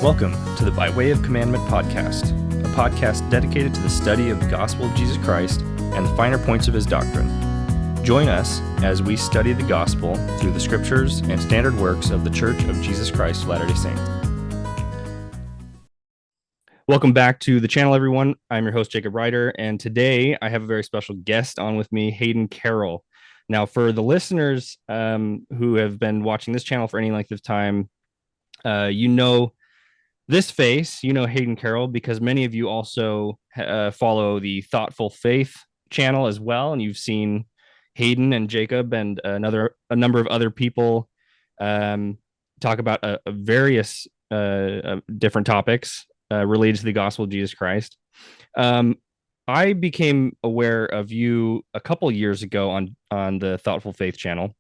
Welcome to the By Way of Commandment podcast, a podcast dedicated to the study of the gospel of Jesus Christ and the finer points of his doctrine. Join us as we study the gospel through the scriptures and standard works of the Church of Jesus Christ of Latter-day Saints. Welcome back to the channel, everyone. I'm your host, Jacob Ryder, and today I have a very special guest on with me, Hayden Carroll. Now, for the listeners who have been watching this channel for any length of time, you know this face, you know Hayden Carroll, because many of you also follow the Thoughtful Faith channel as well, and you've seen Hayden and Jacob and a number of other people talk about various different topics related to the gospel of Jesus Christ. I became aware of you a couple years ago on the Thoughtful Faith channel.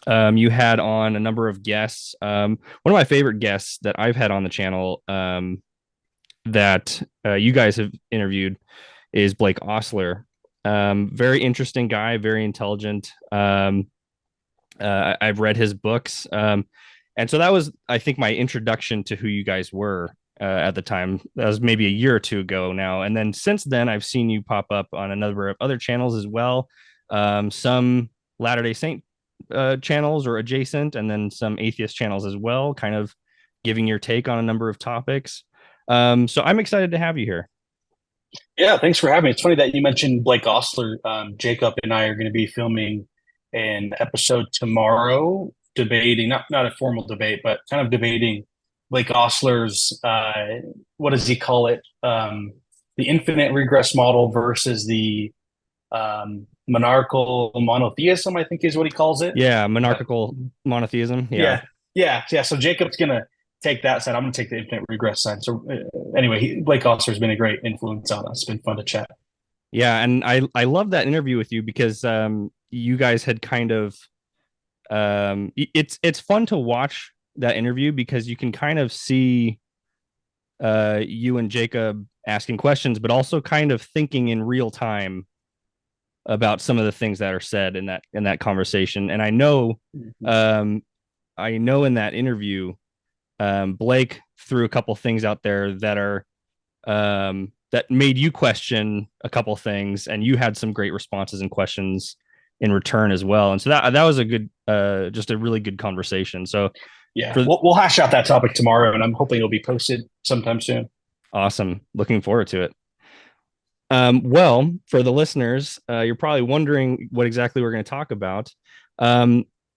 You had on a number of guests. One of my favorite guests that I've had on the channel that you guys have interviewed is Blake Ostler. Very interesting guy, very intelligent. I've read his books. And so that was, I think, my introduction to who you guys were at the time. That was maybe a year or two ago now. And then since then, I've seen you pop up on a number of other channels as well. Some Latter-day Saint channels or adjacent, and then some atheist channels as well, kind of giving your take on a number of topics. So I'm excited to have you here. Yeah, thanks for having me. It's funny that you mentioned Blake Ostler. Jacob and I are going to be filming an episode tomorrow, debating, not a formal debate, but kind of debating Blake Ostler's, what does he call it? The infinite regress model versus the monarchical monotheism, I think is what he calls it. Yeah, monarchical monotheism. Yeah. So Jacob's going to take that side. I'm going to take the infinite regress side. So anyway, Blake Ostler's been a great influence on us. It's been fun to chat. Yeah, and I love that interview with you because you guys had kind of it's fun to watch that interview because you can kind of see you and Jacob asking questions, but also kind of thinking in real time about some of the things that are said in that conversation. And I know in that interview, Blake threw a couple things out there that are that made you question a couple things, and you had some great responses and questions in return as well. And so that was a good, just a really good conversation. So yeah, we'll hash out that topic tomorrow, and I'm hoping it'll be posted sometime soon. Awesome. Looking forward to it. Well, for the listeners, you're probably wondering what exactly we're going to talk about.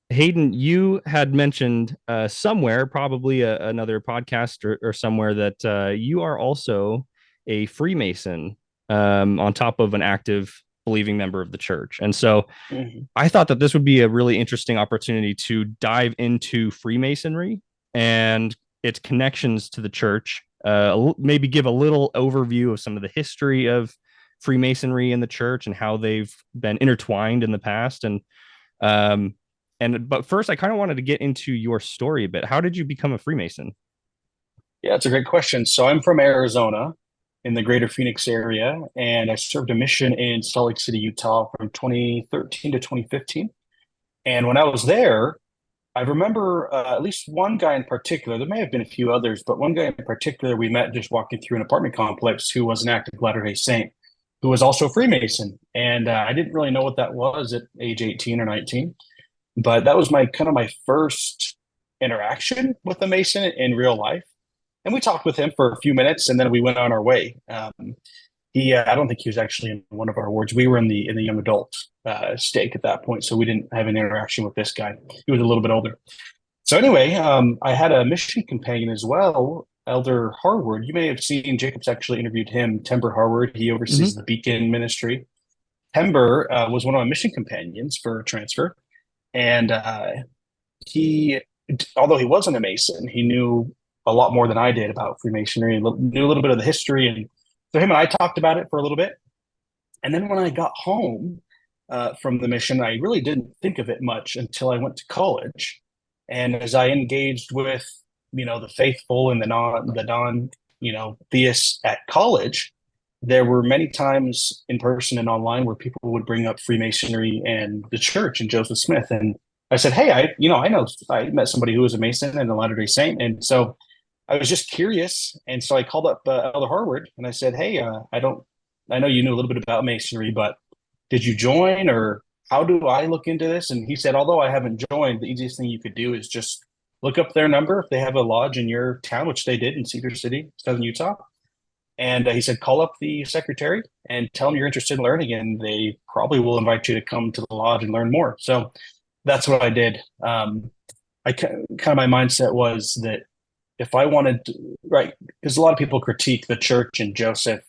Hayden, you had mentioned somewhere, probably another podcast or somewhere, that you are also a Freemason on top of an active believing member of the church. And so I thought that this would be a really interesting opportunity to dive into Freemasonry and its connections to the church. Maybe give a little overview of some of the history of Freemasonry in the church and how they've been intertwined in the past. But first, I kind of wanted to get into your story a bit. How did you become a Freemason? Yeah, it's a great question. So I'm from Arizona in the greater Phoenix area, and I served a mission in Salt Lake City, Utah from 2013 to 2015. And when I was there, I remember at least one guy in particular. There may have been a few others, but one guy in particular we met just walking through an apartment complex who was an active Latter-day Saint, who was also a Freemason. And I didn't really know what that was at age 18 or 19, but that was my first interaction with a Mason in real life. And we talked with him for a few minutes, and then we went on our way. I don't think he was actually in one of our wards. We were in the young adult stake at that point, so we didn't have an interaction with this guy. He was a little bit older. So anyway, I had a mission companion as well, Elder Harward. You may have seen, Jacob's actually interviewed him, Timber Harward. He oversees the Beacon ministry. Timber was one of my mission companions for transfer. And he, although he wasn't a Mason, he knew a lot more than I did about Freemasonry and knew a little bit of the history. And so him and I talked about it for a little bit. And then when I got home from the mission, I really didn't think of it much until I went to college. And as I engaged with, the faithful and the non, theists at college, there were many times in person and online where people would bring up Freemasonry and the church and Joseph Smith. And I said, hey, I met somebody who was a Mason and a Latter-day Saint. And so I was just curious, and so I called up Elder Harward and I said, "Hey, I know you knew a little bit about Masonry, but did you join, or how do I look into this?" And he said, "Although I haven't joined, the easiest thing you could do is just look up their number if they have a lodge in your town, which they did in Cedar City, Southern Utah." And he said, "Call up the secretary and tell them you're interested in learning, and they probably will invite you to come to the lodge and learn more." So that's what I did. I kind of my mindset was that if I wanted to, right, because a lot of people critique the church and Joseph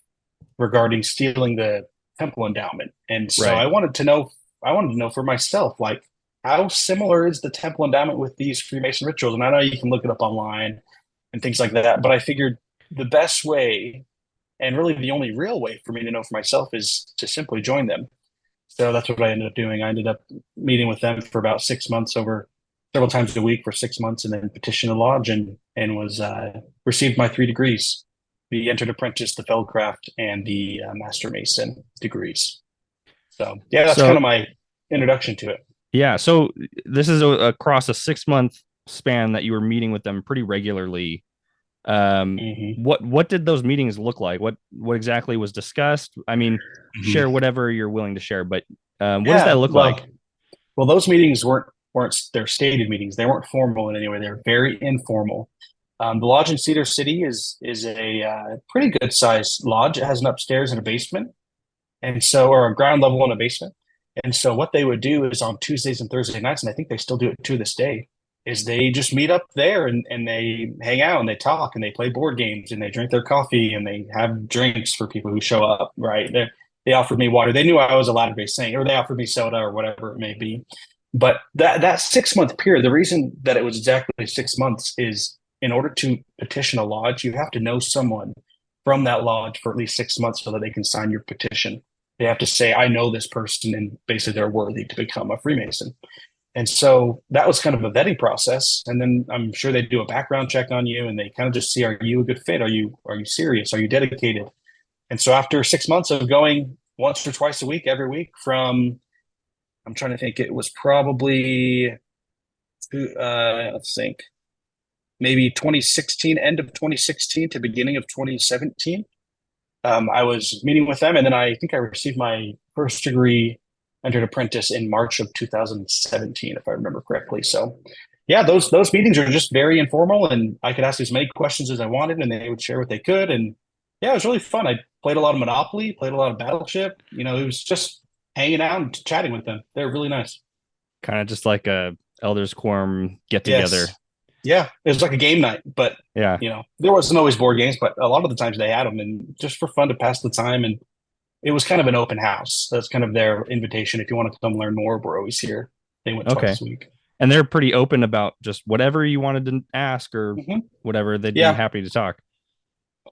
regarding stealing the temple endowment, and so Right. I wanted to know for myself, like, how similar is the temple endowment with these Freemason rituals? And I know you can look it up online and things like that, but I figured the best way, and really the only real way for me to know for myself, is to simply join them. So that's what I ended up doing. I ended up meeting with them for about 6 months, over several times a week for 6 months, and then petitioned the lodge and was received my 3 degrees: the entered apprentice, the feldcraft, and the master mason degrees. So yeah, that's kind So of my introduction to it. yeah, so this is across a 6 month span that you were meeting with them pretty regularly. Hmm. What did those meetings look like? What exactly was discussed? I mean, share Hmm. whatever you're willing to share, but what does that Yeah, look like? well, those meetings weren't their stated meetings. They weren't formal in any way. They were very informal. The lodge in Cedar City is a pretty good sized lodge. It has an upstairs and a basement, and so, or a ground level and a basement. And so what they would do is on Tuesdays and Thursday nights, and I think they still do it to this day, is they just meet up there and they hang out and they talk and they play board games and they drink their coffee and they have drinks for people who show up, right? They offered me water. They knew I was a Latter-day Saint, or they offered me soda or whatever it may be. But that 6 month period, the reason that it was exactly 6 months is in order to petition a lodge, you have to know someone from that lodge for at least 6 months so that they can sign your petition. They have to say, "I know this person," and basically they're worthy to become a Freemason. And so that was kind of a vetting process. And then I'm sure they do a background check on you and they kind of just see, are you a good fit? Are you serious? Are you dedicated? And so after 6 months of going once or twice a week, every week from, I'm trying to think, it was probably, let's think, maybe 2016, end of 2016 to beginning of 2017. I was meeting with them, and then I think I received my first degree, entered apprentice in March of 2017, if I remember correctly. So, yeah, those meetings are just very informal, and I could ask as many questions as I wanted, and they would share what they could. And yeah, it was really fun. I played a lot of Monopoly, played a lot of Battleship. It was just hanging out and chatting with them. They're really nice. Kind of just like a elders quorum get together. Yes. Yeah, it was like a game night, but Yeah. there wasn't always board games, but a lot of the times they had them, and just for fun to pass the time. And it was kind of an open house. That's kind of their invitation. If you want to come learn more, we're always here. They went Okay. twice a week. And they're pretty open about just whatever you wanted to ask or Hmm. whatever, they'd be Yeah, happy to talk.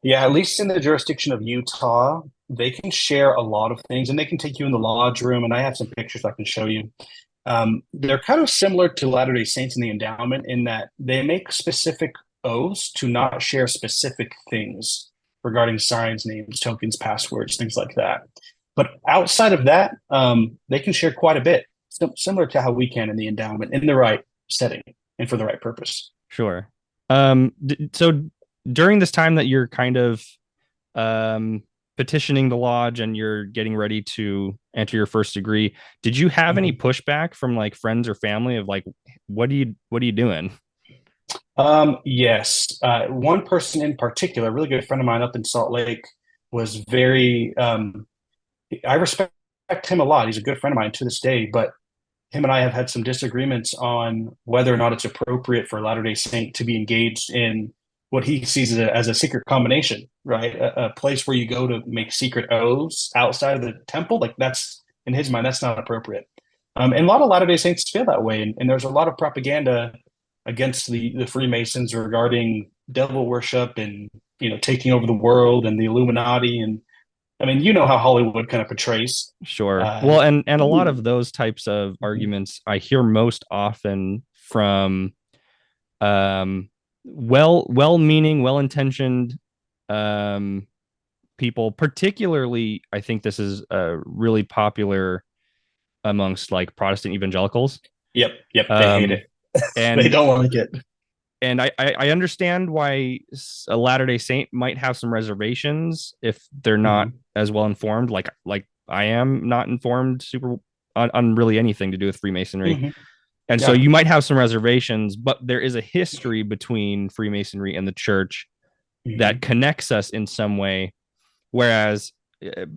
yeah. At least in the jurisdiction of Utah, they can share a lot of things, and they can take you in the lodge room. And I have some pictures I can show you. They're kind of similar to Latter-day Saints in the endowment in that they make specific oaths to not share specific things regarding signs, names, tokens, passwords, things like that. But outside of that, they can share quite a bit, similar to how we can in the endowment, in the right setting and for the right purpose. Sure. So during this time that you're kind of um, petitioning the lodge and you're getting ready to enter your first degree, did you have any Mhm. pushback from like friends or family of like, what are you doing? Yes. One person in particular, a really good friend of mine up in Salt Lake, was very, I respect him a lot. He's a good friend of mine to this day, but him and I have had some disagreements on whether or not it's appropriate for a Latter-day Saint to be engaged in what he sees as a secret combination, right? A place where you go to make secret oaths outside of the temple. Like, that's, in his mind, that's not appropriate. And a lot of Latter-day Saints feel that way. And there's a lot of propaganda against the Freemasons regarding devil worship and, taking over the world and the Illuminati. And I mean, how Hollywood kind of portrays. Sure. Uh, Well, and a lot of those types of arguments I hear most often from well-meaning, well-intentioned um people, particularly I think this is really popular amongst like Protestant evangelicals. yep, yep, they hate Um it. They and don't like it. and I understand why a Latter-day Saint might have some reservations if they're not Hmm. as well informed, like I am not informed super on really anything to do with Freemasonry. Hmm. And so Yeah. you might have some reservations, but there is a history between Freemasonry and the church that Hmm. connects us in some way. Whereas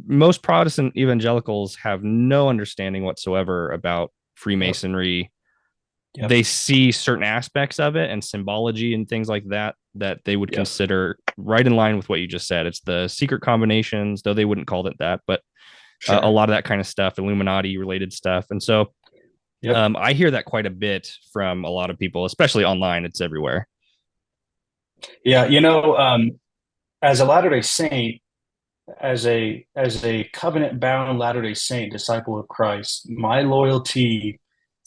most Protestant evangelicals have no understanding whatsoever about Yep. Freemasonry. Yep. They see certain aspects of it and symbology and things like that that they would Yep. consider right in line with what you just said. It's the secret combinations, though they wouldn't call it that, but a Sure. lot of that kind of stuff, Illuminati related stuff. And so Yep. I hear that quite a bit from a lot of people, especially online. It's everywhere. Yeah. As a Latter-day Saint, as a covenant bound Latter-day Saint, disciple of Christ, my loyalty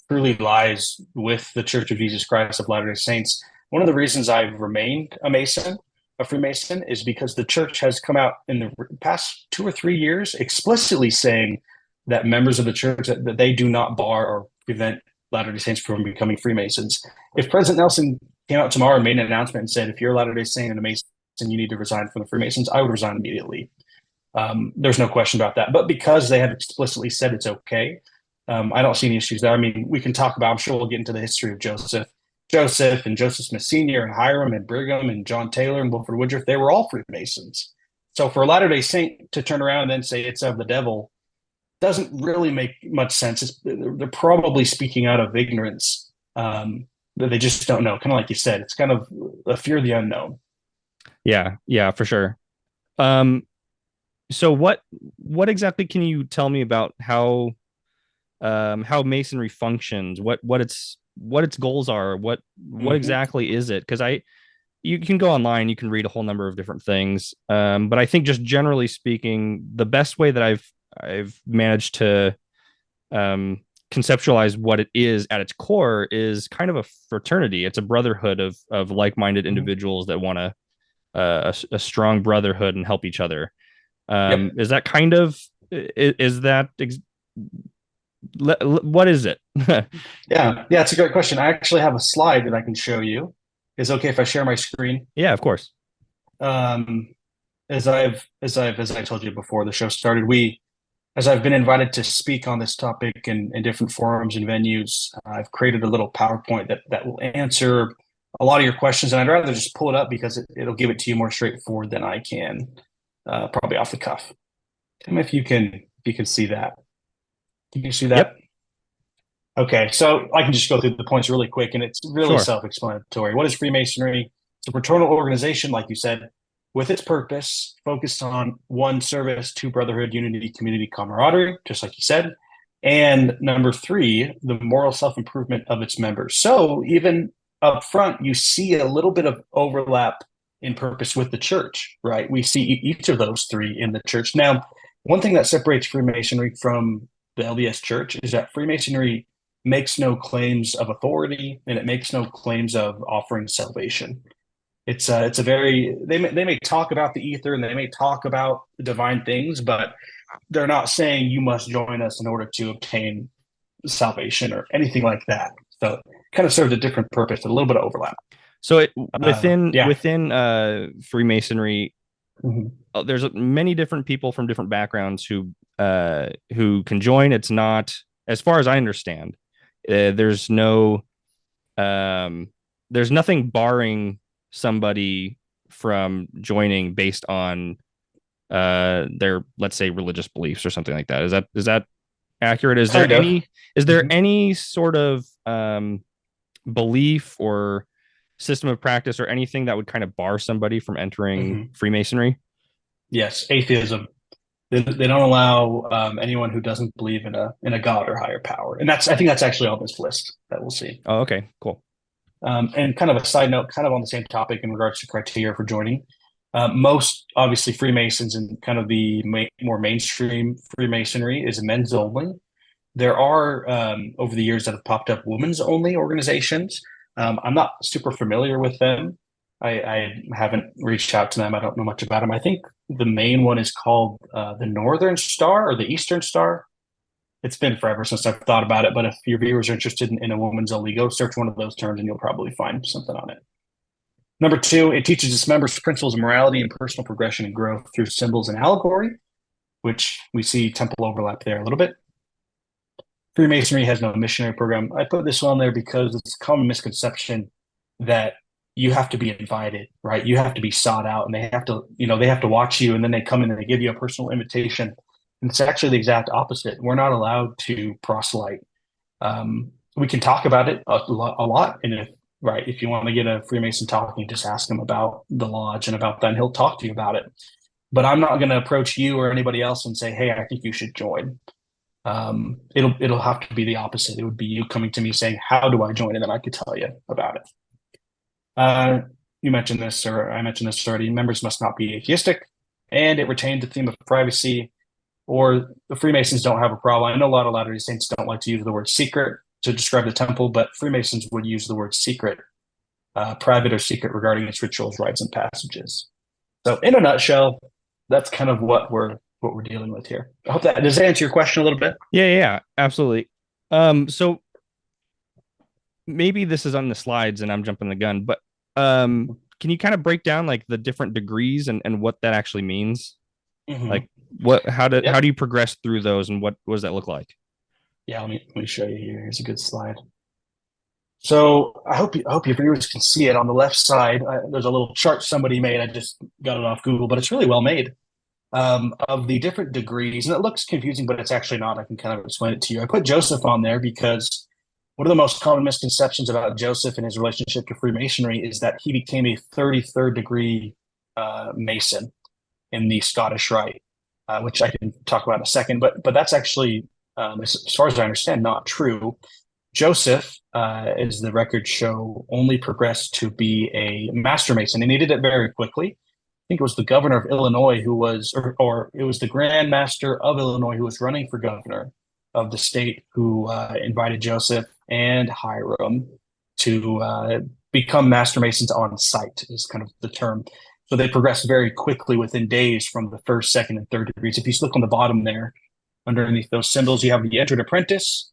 truly lies with the Church of Jesus Christ of Latter-day Saints. One of the reasons I've remained a Freemason, is because the church has come out in the past 2 or 3 years explicitly saying that members of the church that they do not bar or prevent Latter-day Saints from becoming Freemasons. If President Nelson came out tomorrow and made an announcement and said, if you're a Latter-day Saint and a Mason, you need to resign from the Freemasons, I would resign immediately. There's no question about that. But because they have explicitly said it's okay, I don't see any issues there. I mean, we can talk about, I'm sure we'll get into the history of Joseph and Joseph Smith Sr. and Hiram and Brigham and John Taylor and Wilford Woodruff. They were all Freemasons. So for a Latter-day Saint to turn around and then say it's of the devil doesn't really make much sense. They're probably speaking out of ignorance, that they just don't know. Kind of like you said, it's kind of a fear of the unknown. Yeah, yeah, for sure. Um, so what exactly can you tell me about how Masonry functions, what its goals are, what Mm-hmm. exactly is it? Because I you can go online, you can read a whole number of different things, but I think just generally speaking, the best way that I've managed to um, conceptualize what it is at its core is kind of a fraternity. It's a brotherhood of like-minded Mm-hmm. individuals that want a strong brotherhood and help each other. Yep. Is that kind of is that what is it? Yeah. Yeah. It's a great question. I actually have a slide that I can show you. Is it okay if I share my screen? Yeah, of course. Um, as I told you before the show started, as I've been invited to speak on this topic in different forums and venues, I've created a little PowerPoint that will answer a lot of your questions. And I'd rather just pull it up because it'll give it to you more straightforward than I can, probably off the cuff. Tell me if you can see that. Can you see that? Yep, Okay, so I can just go through the points really quick, and it's really sure. self-explanatory. What is Freemasonry? It's a fraternal organization, like you said, with its purpose focused on one, service, two, brotherhood, unity, community, camaraderie, just like you said, and number three, the moral self-improvement of its members. So even up front, you see a little bit of overlap in purpose with the church, right? We see each of those three in the church. Now, one thing that separates Freemasonry from the LDS Church is that Freemasonry makes no claims of authority and it makes no claims of offering salvation. It's a very they may talk about the ether and they may talk about divine things, but they're not saying you must join us in order to obtain salvation or anything like that. So it kind of serves a different purpose, a little bit of overlap. So within Yeah. Freemasonry, Mhm. there's many different people from different backgrounds who can join. It's not, as far as I understand, there's no there's nothing barring somebody from joining based on their, let's say, religious beliefs or something like that. Is that accurate? Kind of. Is there Mhm. any sort of belief or system of practice or anything that would kind of bar somebody from entering Mhm. Freemasonry? Yes, atheism. They don't allow anyone who doesn't believe in a god or higher power, and I think that's actually on this list that we'll see. Oh, okay, cool. And kind of a side note, kind of on the same topic in regards to criteria for joining, most obviously Freemasons and kind of the more mainstream Freemasonry is men's only. There are over the years that have popped up women's only organizations. I'm not super familiar with them. I haven't reached out to them. I don't know much about them. I think the main one is called the Northern Star or the Eastern Star. It's been forever since I've thought about it, but if your viewers are interested in a woman's only, go search one of those terms and you'll probably find something on it. Number two, it teaches its members principles of morality and personal progression and growth through symbols and allegory, which we see temple overlap there a little bit. Freemasonry has no missionary program. I put this on there because it's a common misconception that you have to be invited, right? You have to be sought out, and they have to, they have to watch you, and then they come in and they give you a personal invitation. And it's actually the exact opposite. We're not allowed to proselyte. We can talk about it a lot, and if you want to get a Freemason talking, just ask him about the lodge and about that, and he'll talk to you about it. But I'm not going to approach you or anybody else and say, "Hey, I think you should join." It'll have to be the opposite. It would be you coming to me saying, "How do I join?" And then I could tell you about it. You mentioned this, or I mentioned this already. Members must not be atheistic, and it retained the theme of privacy. Or the Freemasons don't have a problem. I know a lot of Latter-day Saints don't like to use the word secret to describe the temple, but Freemasons would use the word secret, private or secret regarding its rituals, rites, and passages. So, in a nutshell, that's kind of what we're dealing with here. I hope that does that answer your question a little bit. Yeah, absolutely. So maybe this is on the slides and I'm jumping the gun, but can you kind of break down like the different degrees and what that actually means? Mm-hmm. Like how do you progress through those, and what does that look like? Yeah, let me show you here. Here's a good slide. So I hope your viewers can see it on the left side. There's a little chart somebody made. I just got it off Google, but it's really well made, of the different degrees. And it looks confusing, but it's actually not. I can kind of explain it to you. I put Joseph on there because one of the most common misconceptions about Joseph and his relationship to Freemasonry is that he became a 33rd degree Mason in the Scottish Rite, which I can talk about in a second. But that's actually, as far as I understand, not true. Joseph, as the records show, only progressed to be a Master Mason, and he did it very quickly. I think it was the governor of Illinois who was, or it was the Grand Master of Illinois who was running for governor of the state who invited Joseph and Hiram to become Master Masons on site, is kind of the term. So they progressed very quickly within days from the first, second, and third degrees. If you look on the bottom there, underneath those symbols, you have the entered apprentice,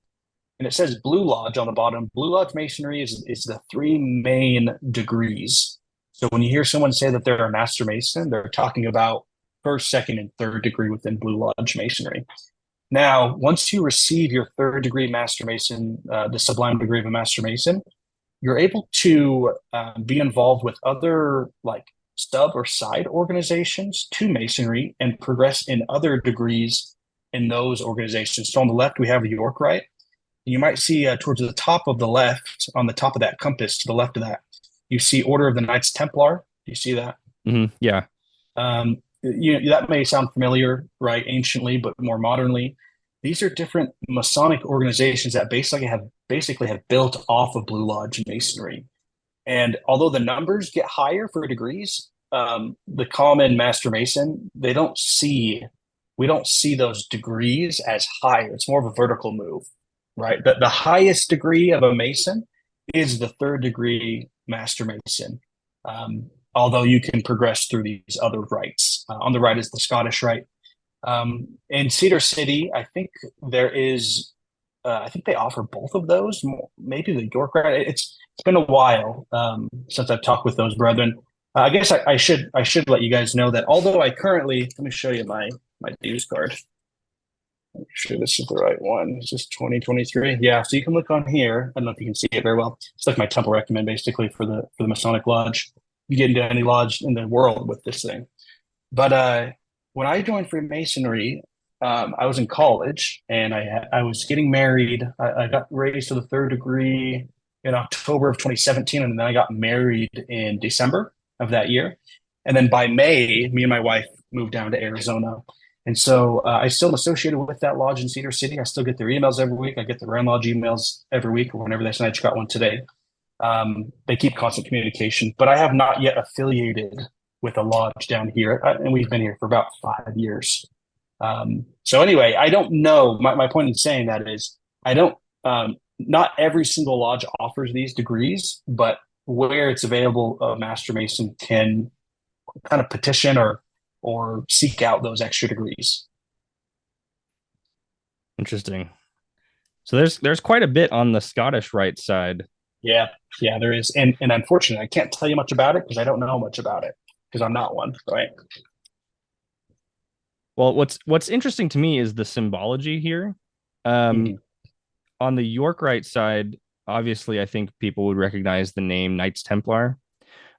and it says Blue Lodge on the bottom. Blue Lodge Masonry is the three main degrees. So when you hear someone say that they're a Master Mason, they're talking about first, second, and third degree within Blue Lodge Masonry. Now, once you receive your third degree Master Mason, the sublime degree of a Master Mason, you're able to be involved with other like sub or side organizations to Masonry and progress in other degrees in those organizations. So on the left, we have the York Rite. You might see towards the top of the left, on the top of that compass, to the left of that, you see Order of the Knights Templar. Do you see that? Mm-hmm. Yeah. That may sound familiar, right? Anciently, but more modernly, these are different Masonic organizations that basically have built off of Blue Lodge Masonry. And although the numbers get higher for degrees, the common Master Mason, we don't see those degrees as higher. It's more of a vertical move, right? The highest degree of a Mason is the third degree Master Mason. Although you can progress through these other rites. On the right is the Scottish Rite. In Cedar City, I think there is, I think they offer both of those. Maybe the York Rite. It's been a while since I've talked with those brethren. I guess I should let you guys know that although I currently, let me show you my dues card. Make sure this is the right one. This is 2023. Yeah, so you can look on here. I don't know if you can see it very well. It's like my temple recommend basically for the Masonic Lodge. You get into any lodge in the world with this thing. But when I joined Freemasonry, I was in college and I was getting married. I got raised to the third degree in October of 2017, and then I got married in December of that year. And then by May, me and my wife moved down to Arizona. And so I still am associated with that lodge in Cedar City. I still get their emails every week. I get the Grand Lodge emails every week or whenever they send. I just got one today. They keep constant communication, but I have not yet affiliated with a lodge down here, and we've been here for about 5 years. So anyway, I don't know. My point in saying that is I don't. Not every single lodge offers these degrees, but where it's available, a Master Mason can kind of petition or seek out those extra degrees. Interesting. So there's quite a bit on the Scottish Rite side. Yeah, yeah, there is. And unfortunately, I can't tell you much about it because I don't know much about it because I'm not one, right? Well, what's interesting to me is the symbology here. Um, Hmm. on the York Rite side, obviously, I think people would recognize the name Knights Templar.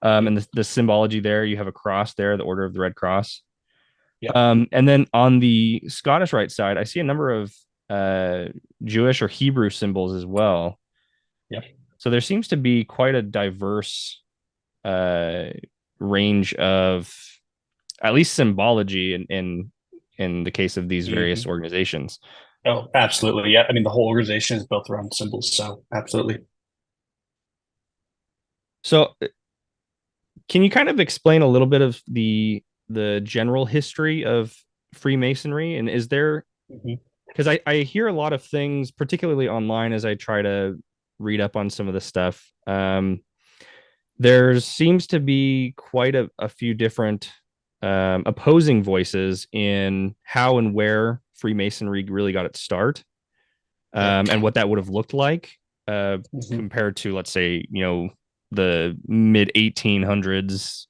And Yep. the symbology there, you have a cross there, the Order of the Red Cross. Yep. And then on the Scottish Rite side, I see a number of uh, Jewish or Hebrew symbols as well. Yep. So there seems to be quite a diverse uh, range of at least symbology in the case of these various Hmm. organizations. Oh, absolutely. Yeah. I mean, the whole organization is built around symbols. So absolutely. So can you kind of explain a little bit of the general history of Freemasonry? And is there, Hmm. because I hear a lot of things, particularly online, as I try to read up on some of the stuff. There seems to be quite a few different opposing voices in how and where Freemasonry really got its start, Yep. and what that would have looked like Hmm. compared to, let's say, the mid 1800s,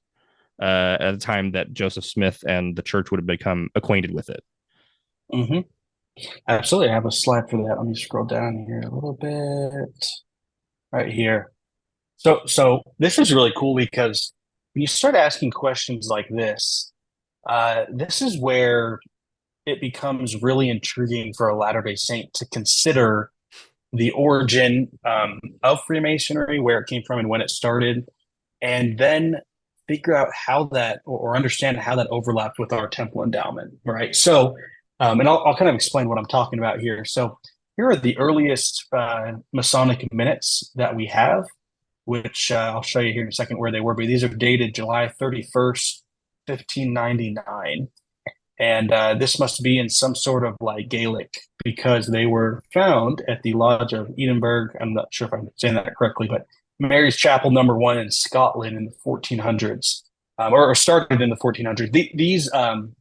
at the time that Joseph Smith and the church would have become acquainted with it. Hmm. Absolutely. I have a slide for that. Let me scroll down here a little bit. Right here. So this is really cool because when you start asking questions like this is where it becomes really intriguing for a Latter-day Saint to consider the origin of Freemasonry, where it came from and when it started, and then figure out how that or understand how that overlapped with our temple endowment, right? So, and I'll kind of explain what I'm talking about here. So, here are the earliest Masonic minutes that we have, which I'll show you here in a second where they were, but these are dated July 31st, 1599. And this must be in some sort of like Gaelic because they were found at the Lodge of Edinburgh. I'm not sure if I'm saying that correctly, but Mary's Chapel number 1 in Scotland in the 1400s, or started in the 1400s. These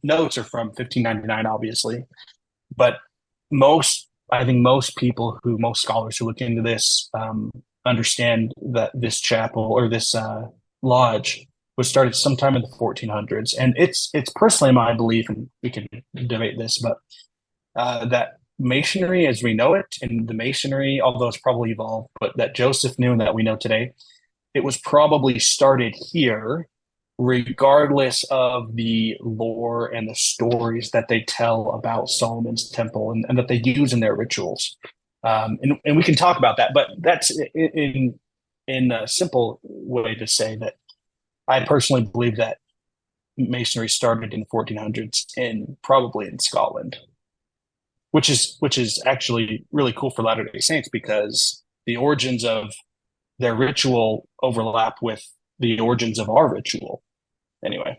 notes are from 1599, obviously, but I think most scholars who look into this understand that this chapel or this lodge was started sometime in the 1400s, and it's personally my belief, and we can debate this, but that masonry as we know it, and the masonry, although it's probably evolved, but that Joseph knew and that we know today, it was probably started here, regardless of the lore and the stories that they tell about Solomon's temple and that they use in their rituals. And we can talk about that, but that's in a simple way to say that I personally believe that masonry started in the 1400s and probably in Scotland, which is actually really cool for Latter Day Saints because the origins of their ritual overlap with the origins of our ritual. Anyway,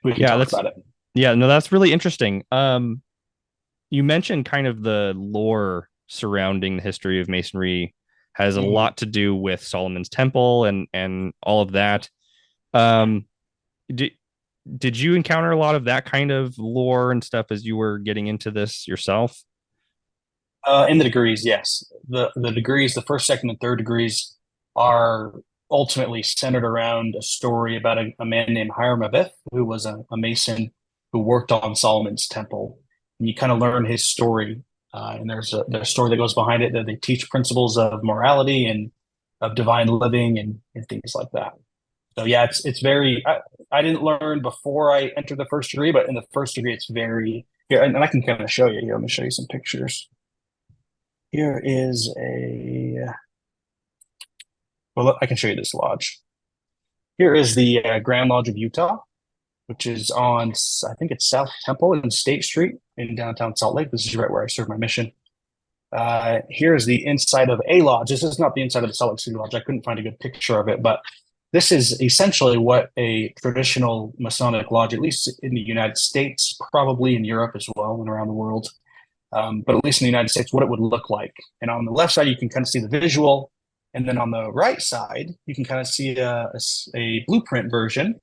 we can Yeah, talk that's about it. yeah, no, that's really interesting. You mentioned kind of the lore surrounding the history of Masonry has a Mm-hmm. lot to do with Solomon's Temple and all of that. Um, did did you encounter a lot of that kind of lore and stuff as you were getting into this yourself? In the degrees, yes. The degrees, the first, second, and third degrees, are ultimately centered around a story about a man named Hiram, who was a Mason who worked on Solomon's temple. And you kind of learn his story, and there's a story that goes behind it that they teach principles of morality and of divine living and things like that. So yeah, it's very. I didn't learn before I entered the first degree, but in the first degree, it's very here, and I can kind of show you here. Let me show you some pictures. Here is a, well, I can show you this lodge. Here is the Grand Lodge of Utah, which is on, I think it's South Temple and State Street in downtown Salt Lake. This is right where I serve my mission. Here is the inside of a lodge. This is not the inside of the Salt Lake City Lodge. I couldn't find a good picture of it, but this is essentially what a traditional Masonic lodge, at least in the United States, probably in Europe as well and around the world, but at least in the United States, what it would look like. And on the left side, you can kind of see the visual. And then on the right side, you can kind of see a blueprint version.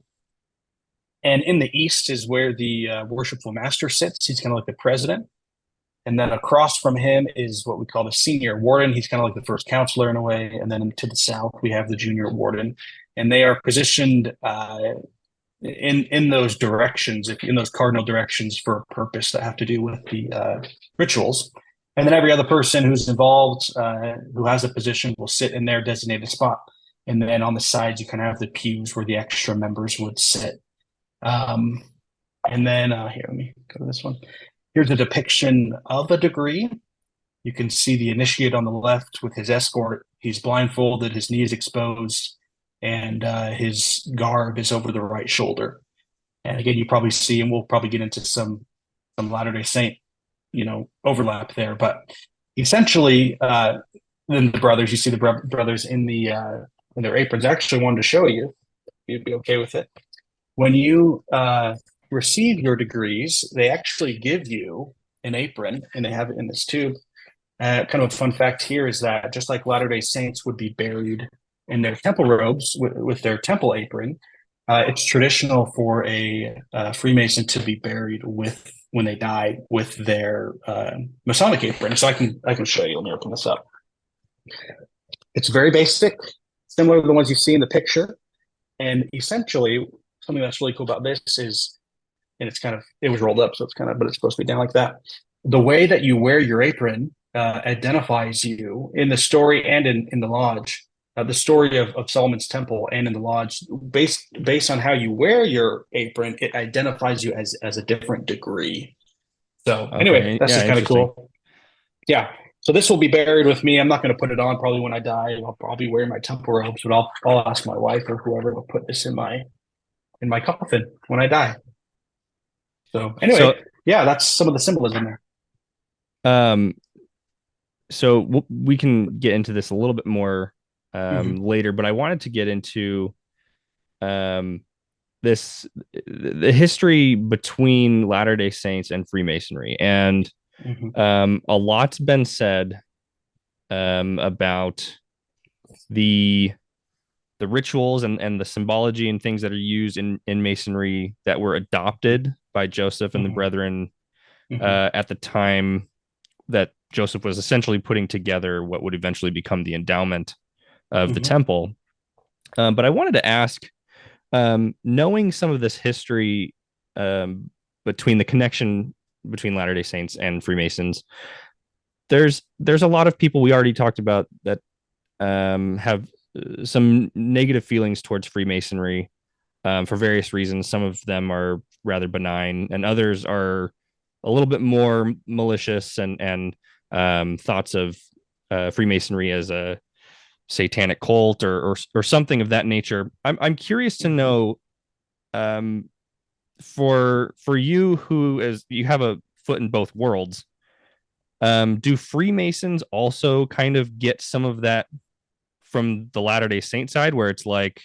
And in the east is where the worshipful master sits. He's kind of like the president. And then across from him is what we call the senior warden. He's kind of like the first counselor in a way. And then to the south, we have the junior warden. And they are positioned in those directions, in those cardinal directions for a purpose that have to do with the rituals. And then every other person who's involved, who has a position, will sit in their designated spot. And then on the sides, you kind of have the pews where the extra members would sit. And then here, let me go to this one. Here's a depiction of a degree. You can see the initiate on the left with his escort. He's blindfolded, his knee is exposed, and his garb is over the right shoulder. And again, you probably see, and we'll probably get into some Latter-day Saint, overlap there. But essentially, then the brothers, you see the brothers in their aprons. I actually wanted to show you. You'd be okay with it. When you receive your degrees, they actually give you an apron, and they have it in this tube. Kind of a fun fact here is that just like Latter-day Saints would be buried in their temple robes with their temple apron, it's traditional for a Freemason to be buried when they die with their Masonic apron. So I can show you. Let me open this up. It's very basic, similar to the ones you see in the picture. And essentially, something that's really cool about this is, and it was rolled up, so but it's supposed to be down like that. The way that you wear your apron identifies you in the story and in the lodge. The story of Solomon's Temple and in the lodge, based on how you wear your apron, it identifies you as a different degree. So anyway, that's just kind of cool. Yeah. So this will be buried with me. I'm not going to put it on probably when I die. I'll be wearing my temple robes, but I'll ask my wife or whoever to put this in my coffin when I die. So anyway, yeah, that's some of the symbolism there. So we can get into this a little bit more later, but I wanted to get into the history between Latter-day Saints and Freemasonry. And a lot's been said about the rituals and the symbology and things that are used in Masonry that were adopted by Joseph and the brethren at the time that Joseph was essentially putting together what would eventually become the endowment of the temple. But I wanted to ask, knowing some of this history between the connection between Latter-day Saints and Freemasons, there's a lot of people we already talked about that have some negative feelings towards Freemasonry for various reasons. Some of them are rather benign, and others are a little bit more malicious and thoughts of Freemasonry as a satanic cult or something of that nature. I'm curious to know, for you you have a foot in both worlds, do Freemasons also kind of get some of that from the Latter-day Saint side, where it's like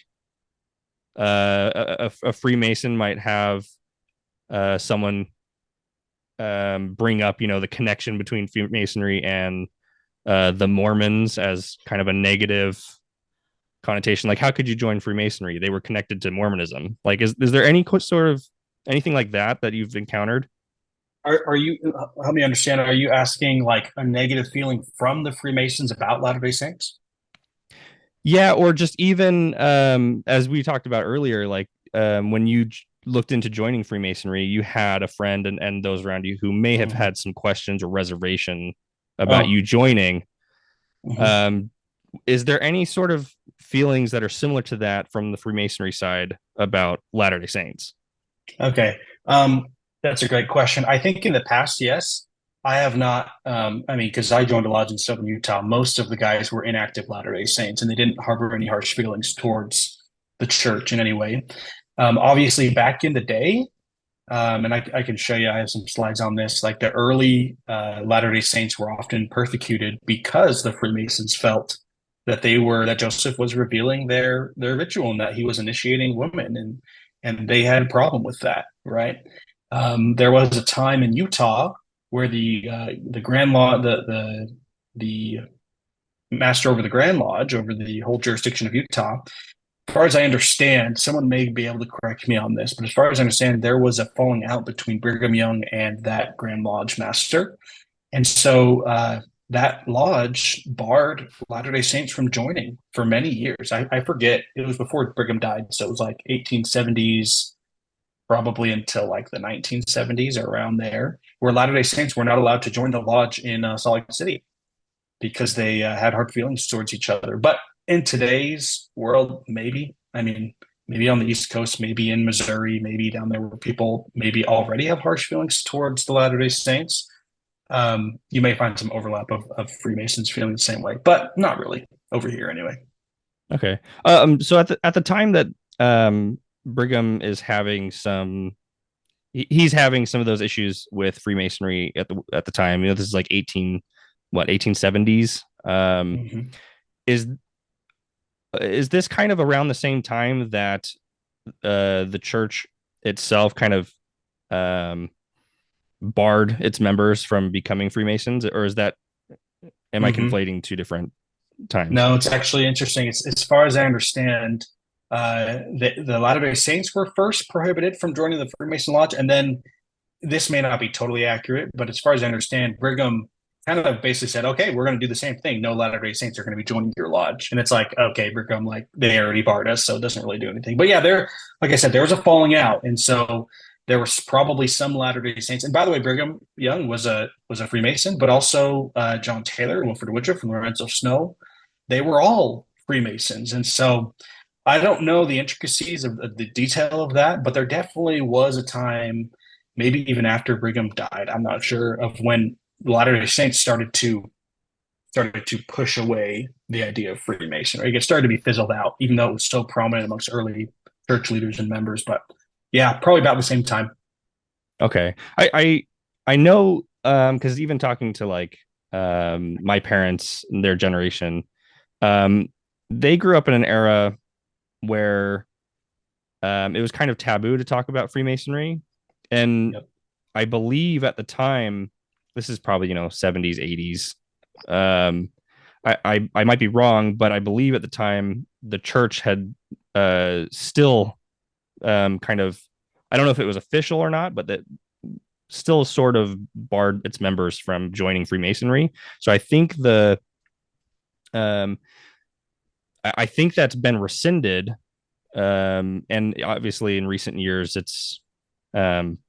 a Freemason might have someone bring up, the connection between Freemasonry and the Mormons as kind of a negative connotation? Like, how could you join Freemasonry? They were connected to Mormonism. Like, is there any sort of anything like that you've encountered? Are you, help me understand, are you asking like a negative feeling from the Freemasons about Latter-day Saints? Yeah, or just even as we talked about earlier, like when you looked into joining Freemasonry, you had a friend and those around you who may have had some questions or reservation about you joining. Is there any sort of feelings that are similar to that from the Freemasonry side about Latter-day Saints? Okay. That's a great question. I think in the past, yes. I have not, because I joined a lodge in southern Utah. Most of the guys were inactive Latter-day Saints, and they didn't harbor any harsh feelings towards the church in any way. Obviously, back in the day, and I can show you, I have some slides on this, like the early Latter-day Saints were often persecuted because the Freemasons felt that that Joseph was revealing their ritual and that he was initiating women, and they had a problem with that, right? There was a time in Utah where the Grand Lodge, the master over the Grand Lodge, over the whole jurisdiction of Utah, as far as I understand, someone may be able to correct me on this, but as far as I understand, there was a falling out between Brigham Young and that Grand Lodge master. And so that lodge barred Latter-day Saints from joining for many years. I forget, it was before Brigham died, so it was like 1870s, probably until like the 1970s or around there, where Latter-day Saints were not allowed to join the lodge in Salt Lake City because they had hard feelings towards each other. But in today's world, maybe, I mean, maybe on the East Coast, maybe in Missouri, maybe down there where people maybe already have harsh feelings towards the Latter-day Saints, you may find some overlap of Freemasons feeling the same way, but not really over here anyway. Okay. So at the time that Brigham is having some, he's having some of those issues with Freemasonry at the time. You know, this is like 1870s. Mm-hmm. Is is this kind of around the same time that the church itself kind of um barred its members from becoming Freemasons, or is that, am I Mm-hmm. conflating two different times? No, it's actually interesting. It's, as far as I understand, the Latter-day Saints were first prohibited from joining the Freemason Lodge, and then this may not be totally accurate, but as far as I understand, Brigham kind of basically said, "Okay, we're going to do the same thing. No Latter-day Saints are going to be joining your lodge." And it's like, okay, Brigham, like they already barred us, so it doesn't really do anything. But yeah, there, like I said, there was a falling out, and so there was probably some Latter-day Saints. And by the way, Brigham Young was a Freemason, but also John Taylor, Wilford Woodruff, and Lorenzo Snow, they were all Freemasons. And so I don't know the intricacies of the detail of that, but there definitely was a time, maybe even after Brigham died, I'm not sure, of when Latter-day Saints started to push away the idea of Freemasonry. It started to be fizzled out, even though it was so prominent amongst early church leaders and members. But yeah, probably about the same time. Okay. I know because even talking to like my parents and their generation, um they grew up in an era where it was kind of taboo to talk about Freemasonry. And Yep. I believe at the time, this is probably, you know, 70s, 80s. Um, I might be wrong, but I believe at the time the church had still kind of, I don't know if it was official or not, but that still sort of barred its members from joining Freemasonry. So I think um, I think that's been rescinded. And obviously in recent years, um,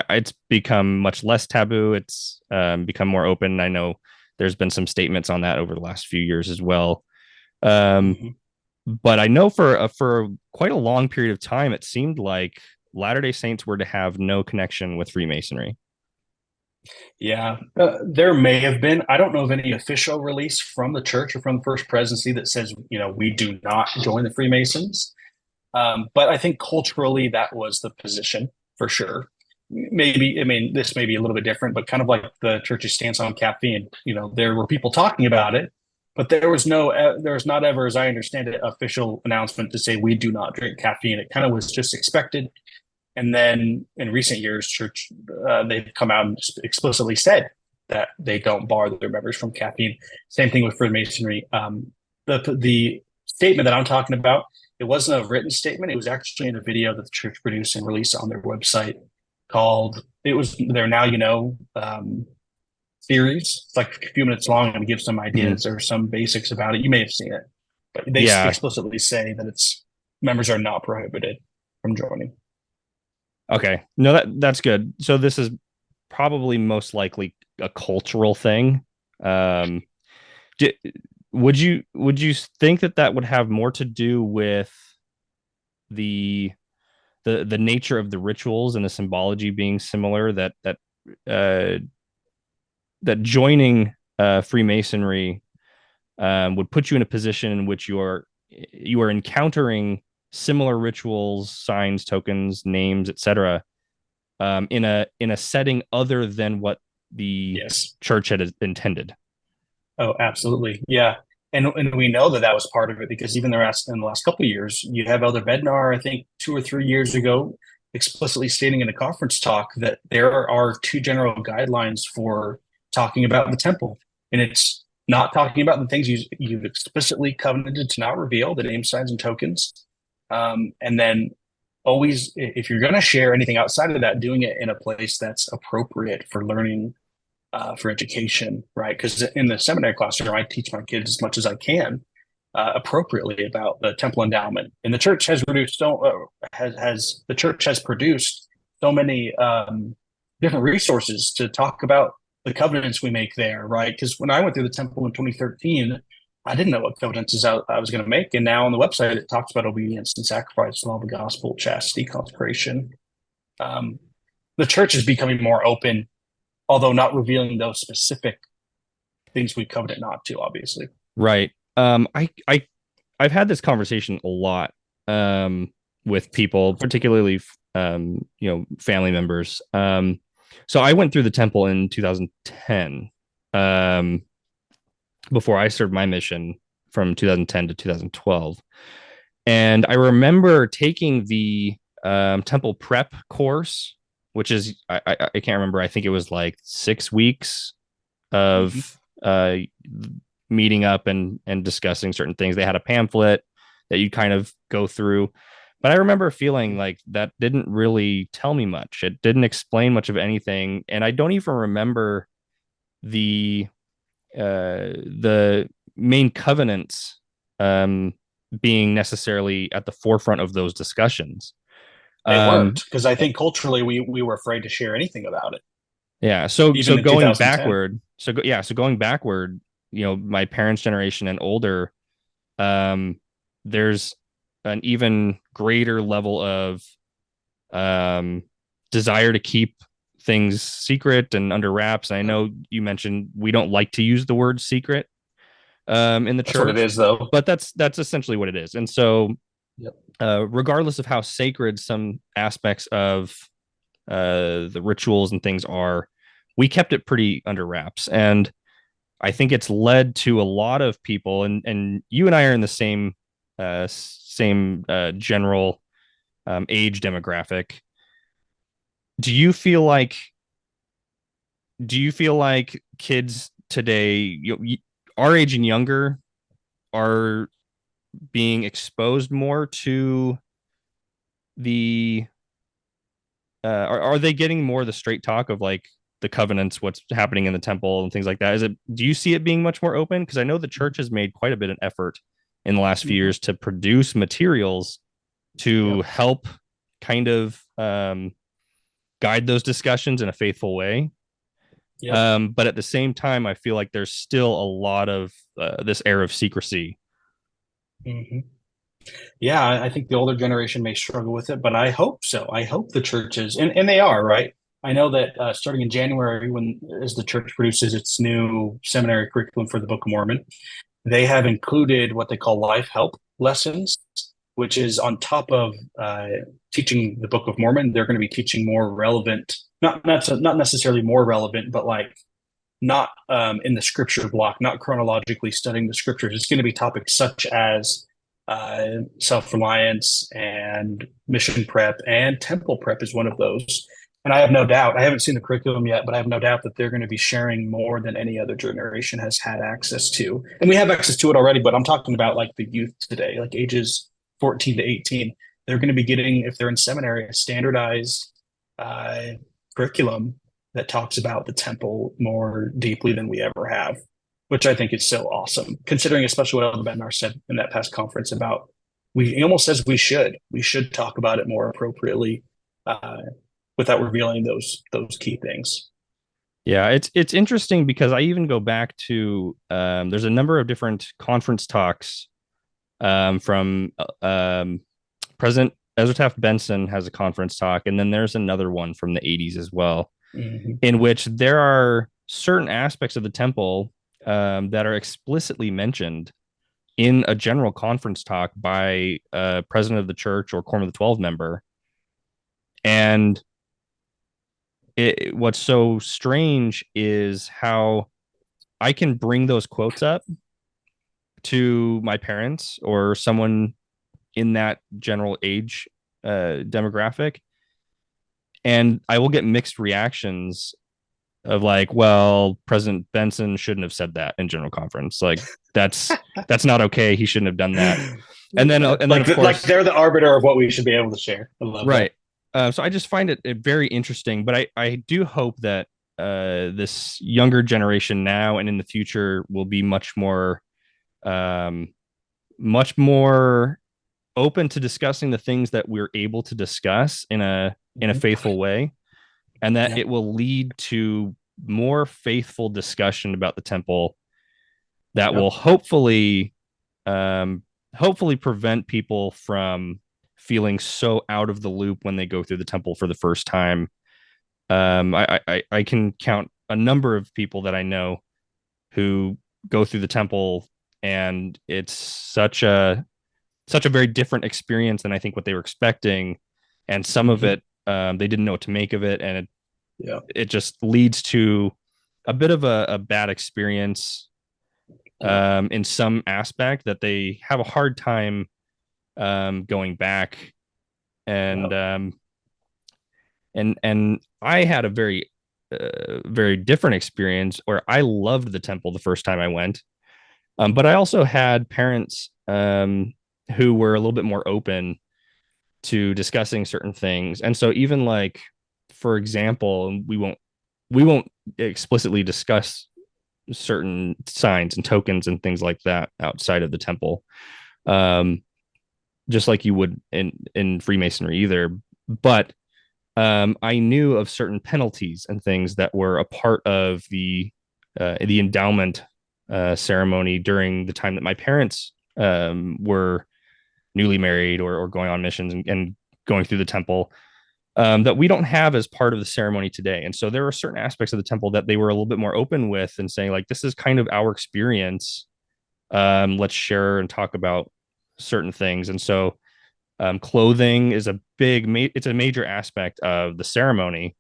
it's become much less taboo. It's become more open. I know there's been some statements on that over the last few years as well. Um, Mm-hmm. but I know for quite a long period of time, it seemed like Latter Day Saints were to have no connection with Freemasonry. Yeah, there may have been. I don't know of any official release from the church or from the First Presidency that says, we do not join the Freemasons. But I think culturally that was the position for sure. Maybe, I mean, this may be a little bit different, but kind of like the church's stance on caffeine. There were people talking about it, but there was not ever, as I understand it, official announcement to say we do not drink caffeine. It kind of was just expected. And then in recent years, church they've come out and explicitly said that they don't bar their members from caffeine. Same thing with Freemasonry. The statement that I'm talking about, it wasn't a written statement. It was actually in a video that the church produced and released on their website called, it was their Now You Know series. It's like a few minutes long and gives some Mm, ideas or some basics about it. You may have seen it, but they yeah. explicitly say that it's members are not prohibited from joining. Okay. No, that's good. So this is probably most likely a cultural thing. Um, d would you think that that would have more to do with the the nature of the rituals and the symbology being similar, uh that joining Freemasonry would put you in a position in which you are encountering similar rituals, signs, tokens, names, etc., in a setting other than what the Yes. church had intended. Oh, absolutely. Yeah. And we know that that was part of it because even in the last couple of years, you have Elder Bednar, I think 2 or 3 years ago, explicitly stating in a conference talk that there are two general guidelines for talking about the temple. And it's not talking about the things you've explicitly covenanted to not reveal, the name, signs, and tokens. And then always, if you're going to share anything outside of that, doing it in a place that's appropriate for learning for education, right? Because in the seminary classroom, I teach my kids as much as I can appropriately about the temple endowment, and the church has produced the church has produced so many different resources to talk about the covenants we make there, right? Because when I went through the temple in 2013, I didn't know what covenants I was going to make, and now on the website it talks about obedience and sacrifice, law of the gospel, chastity, consecration. Um, the church is becoming more open, although not revealing those specific things we covenant not to, obviously. Right. I've had this conversation a lot with people, particularly family members. So I went through the temple in 2010, um, before I served my mission from 2010 to 2012, and I remember taking the temple prep course, which is I can't remember. I think it was like 6 weeks Mm-hmm. of meeting up and discussing certain things. They had a pamphlet that you kind of go through. But I remember feeling like that didn't really tell me much. It didn't explain much of anything. And I don't even remember the the main covenants being necessarily at the forefront of those discussions. They Um, weren't, because I think culturally we were afraid to share anything about it, yeah. So even in going 2010. backward, so going backward, my parents' generation and older, um, there's an even greater level of um, desire to keep things secret and under wraps. And I know you mentioned we don't like to use the word secret in the That's what it church, is, though. but that's essentially what it is. And so, Yep. regardless of how sacred some aspects of the rituals and things are, we kept it pretty under wraps. And I think it's led to a lot of people, and you and I are in the same general age demographic. Do you feel like kids today, our age and younger, are being exposed more to the are they getting more the straight talk of like the covenants, what's happening in the temple and things like that? Do you see it being much more open? Because I know the church has made quite a bit of effort in the last few Mm-hmm. years to produce materials to Yep. help kind of guide those discussions in a faithful way. Yep. But at the same time, I feel like there's still a lot of this air of secrecy. Mm-hmm. Yeah, I think the older generation may struggle with it, but I hope so. I hope the churches, and they are, right? I know that starting in January, when as the church produces its new seminary curriculum for the Book of Mormon, they have included what they call life help lessons, which is on top of teaching the Book of Mormon. They're going to be teaching more relevant, not necessarily more relevant, but like not in the scripture block, not chronologically studying the scriptures. It's going to be topics such as self-reliance and mission prep, and temple prep is one of those. And I have no doubt, I haven't seen the curriculum yet, but I have no doubt that they're going to be sharing more than any other generation has had access to. And we have access to it already, but I'm talking about like the youth today, like ages 14 to 18. They're going to be getting, if they're in seminary, a standardized uh, curriculum that talks about the temple more deeply than we ever have, which I think is so awesome, considering especially what Elder Bednar said in that past conference about he almost says we should talk about it more appropriately uh, without revealing those key things. Yeah, it's interesting because I even go back to there's a number of different conference talks from President Ezra Taft Benson has a conference talk, and then there's another one from the 80s as well, Mm-hmm. in which there are certain aspects of the temple that are explicitly mentioned in a general conference talk by a president of the church or Quorum of the 12 member. And what's so strange is how I can bring those quotes up to my parents or someone in that general age demographic, and I will get mixed reactions of like, well, President Benson shouldn't have said that in general conference. Like that's not okay. He shouldn't have done that. And then of Like course, they're the arbiter of what we should be able to share. I love that. right. So I just find it very interesting, but I do hope that this younger generation now and in the future will be um, much more open to discussing the things that we're able to discuss in a Mhm. faithful way, and that Yeah. it will lead to more faithful discussion about the temple that Yep. will um, hopefully prevent people from feeling so out of the loop when they go through the temple for the first time. I can count a number of people that I know who go through the temple, and it's such a very different experience than I think what they were expecting, and some of Mhm. it they didn't know what to make of it, and Yeah. it just leads to a bit of a bad experience Yeah. in some aspect that they have a hard time going back, Yeah. and and I had a very different experience where I loved the temple the first time I went, but I also had parents who were a little bit more open to discussing certain things, and so even like, for example, we won't explicitly discuss certain signs and tokens and things like that outside of the temple, um, just like you would in Freemasonry either. But I knew of certain penalties and things that were a part of the endowment ceremony during the time that my parents were newly married or going on missions and going through the temple, that we don't have as part of the ceremony today. And so there were certain aspects of the temple that they were a little bit more open with and saying, like, this is kind of our experience. Let's share and talk about certain things. And so clothing is it's a major aspect of the ceremony,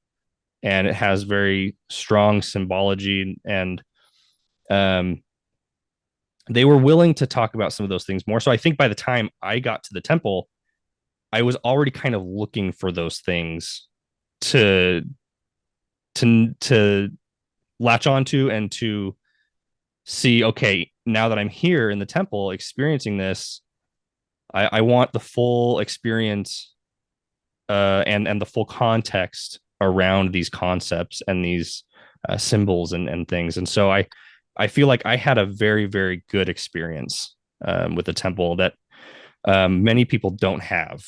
and it has very strong symbology. And um, they were willing to talk about some of those things more. So I think by the time I got to the temple, I was already kind of looking for those things to to latch onto and to see, okay, now that I'm here in the temple experiencing this, I want the full experience and the full context around these concepts and these symbols and things. And so I feel like I had a very good experience with the temple that many people don't have,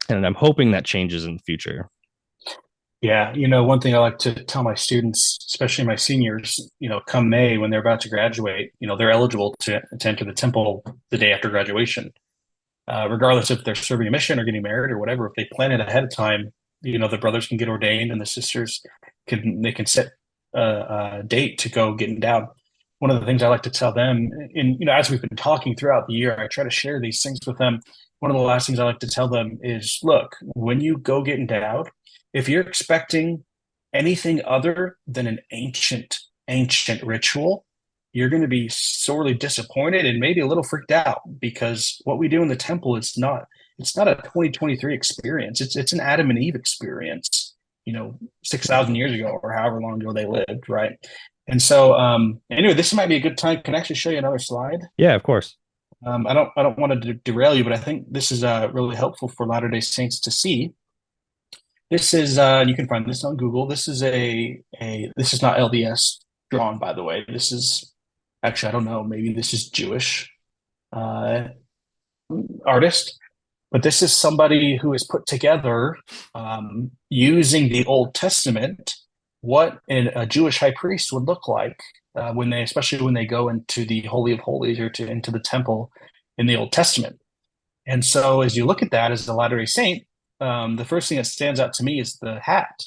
and I'm hoping that changes in the future. Yeah. One thing I like to tell my students, especially my seniors, come May when they're about to graduate, they're eligible to enter the temple the day after graduation. Regardless if they're serving a mission or getting married or whatever, if they plan it ahead of time, the brothers can get ordained and the sisters can set a date to go get endowed. One of the things I like to tell them, and as we've been talking throughout the year, I try to share these things with them. One of the last things I like to tell them is, look, when you go get endowed, if you're expecting anything other than an ancient ritual, you're going to be sorely disappointed and maybe a little freaked out, because what we do in the temple is not a 2023 experience. It's an Adam and Eve experience, 6,000 years ago or however long ago they lived, right? And so anyway, this might be a good time. Can I actually show you another slide? Yeah, of course. I don't want to derail you, but I think this is really helpful for Latter-day Saints to see. This is you can find this on Google. This is this is not LDS drawn, by the way. This is actually, I don't know, maybe this is Jewish uh, artist, but this is somebody who has put together, using the Old Testament, what a Jewish high priest would look like especially when they go into the Holy of Holies or into the temple in the Old Testament. And so, as you look at that as a Latter-day Saint, the first thing that stands out to me is the hat,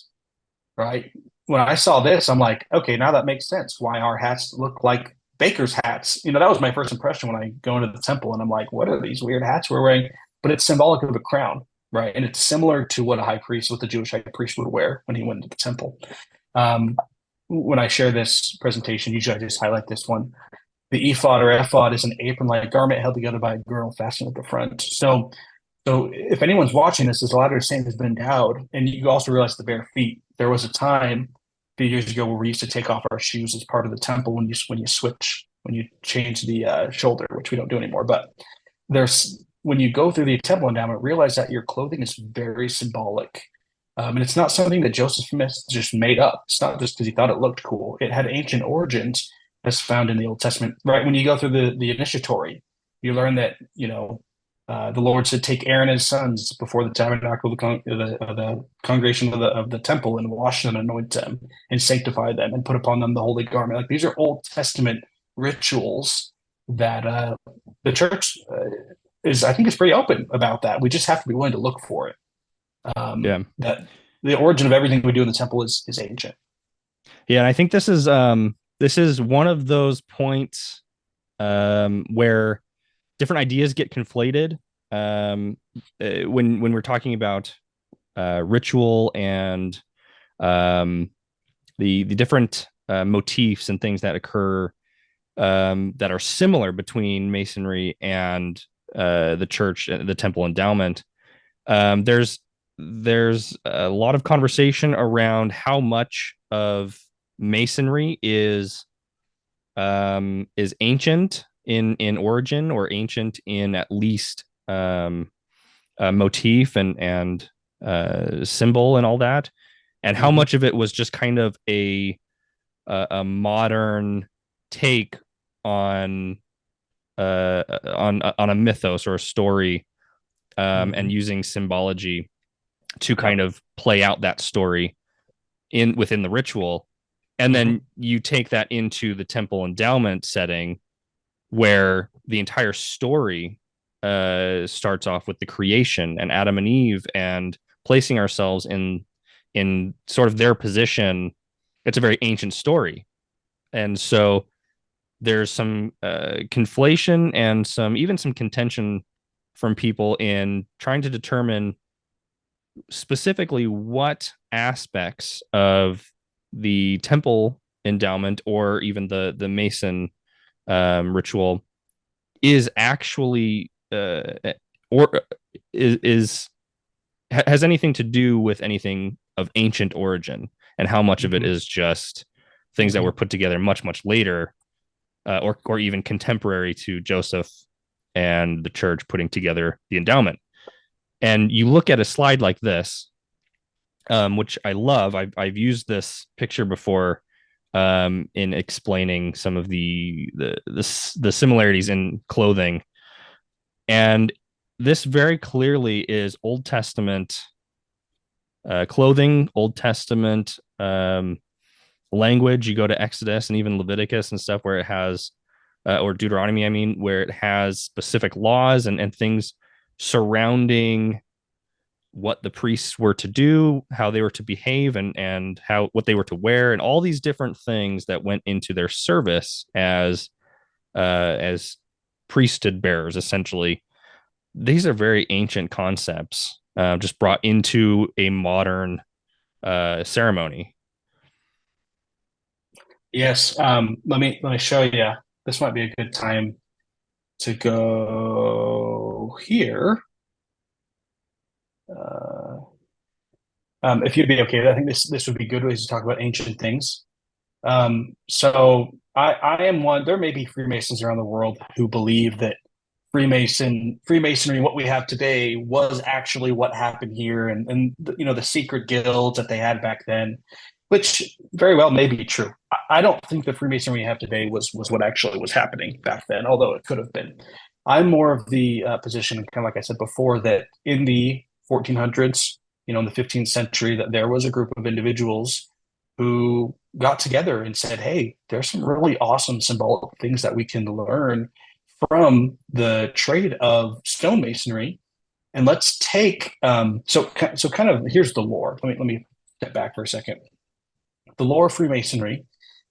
right? When I saw this, I'm like, okay, now that makes sense why our hats look like baker's hats. That was my first impression when I go into the temple, and I'm like, what are these weird hats we're wearing? But it's symbolic of a crown, right? And it's similar to what what the Jewish high priest would wear when he went to the temple. Um, when I share this presentation, usually I just highlight this one. The ephod or ephod is an apron-like garment held together by a girdle fastened at the front. So if anyone's watching this, as a Latter-day Saint has been endowed, and you also realize the bare feet. There was a time a few years ago where we used to take off our shoes as part of the temple when you change the shoulder, which we don't do anymore. But there's when you go through the temple endowment, realize that your clothing is very symbolic. And it's not something that Joseph Smith just made up. It's not just because he thought it looked cool. It had ancient origins as found in the Old Testament. Right when you go through the initiatory, you learn that, the Lord said, "Take Aaron and his sons before the tabernacle of the congregation of the temple and wash them, anoint them, and sanctify them, and put upon them the holy garment." Like these are Old Testament rituals that the church I think, is pretty open about that. We just have to be willing to look for it. Yeah. That the origin of everything we do in the temple is ancient. Yeah, and I think this is one of those points where different ideas get conflated when we're talking about ritual and the different motifs and things that occur that are similar between Masonry and the church, the temple endowment. There's a lot of conversation around how much of Masonry is ancient in origin, or ancient in at least motif and symbol and all that, and how much of it was just kind of a modern take on on a mythos or a story, and using symbology to kind of play out that story within the ritual. And then you take that into the temple endowment setting, where the entire story starts off with the creation and Adam and Eve, and placing ourselves in sort of their position. It's a very ancient story, and so there's some conflation and some contention from people in trying to determine specifically what aspects of the temple endowment, or even the Mason ritual, is actually or is has anything to do with anything of ancient origin, and how much of it is just things that were put together much later, or even contemporary to Joseph and the church putting together the endowment. And you look at a slide like this, which I love. I've used this picture before in explaining some of the similarities in clothing, and this very clearly is Old Testament clothing, Old Testament language. You go to Exodus and even Leviticus and stuff, where it has or Deuteronomy, I mean, where it has specific laws and things surrounding what the priests were to do, how they were to behave, and what they were to wear, and all these different things that went into their service as priesthood bearers. Essentially, these are very ancient concepts, just brought into a modern ceremony. Yes. Let me show you. This might be a good time to go here. If you'd be okay, I think this would be good ways to talk about ancient things. So I am one. There may be Freemasons around the world who believe that Freemasonry, what we have today, was actually what happened here, and the secret guilds that they had back then, which very well may be true. I don't think the Freemasonry we have today was what actually was happening back then, although it could have been. I'm more of the position, kind of like I said before, that in the 1400s, in the 15th century, that there was a group of individuals who got together and said, "Hey, there's some really awesome symbolic things that we can learn from the trade of stonemasonry, and let's take." So kind of here's the lore. Let me step back for a second. The lore of Freemasonry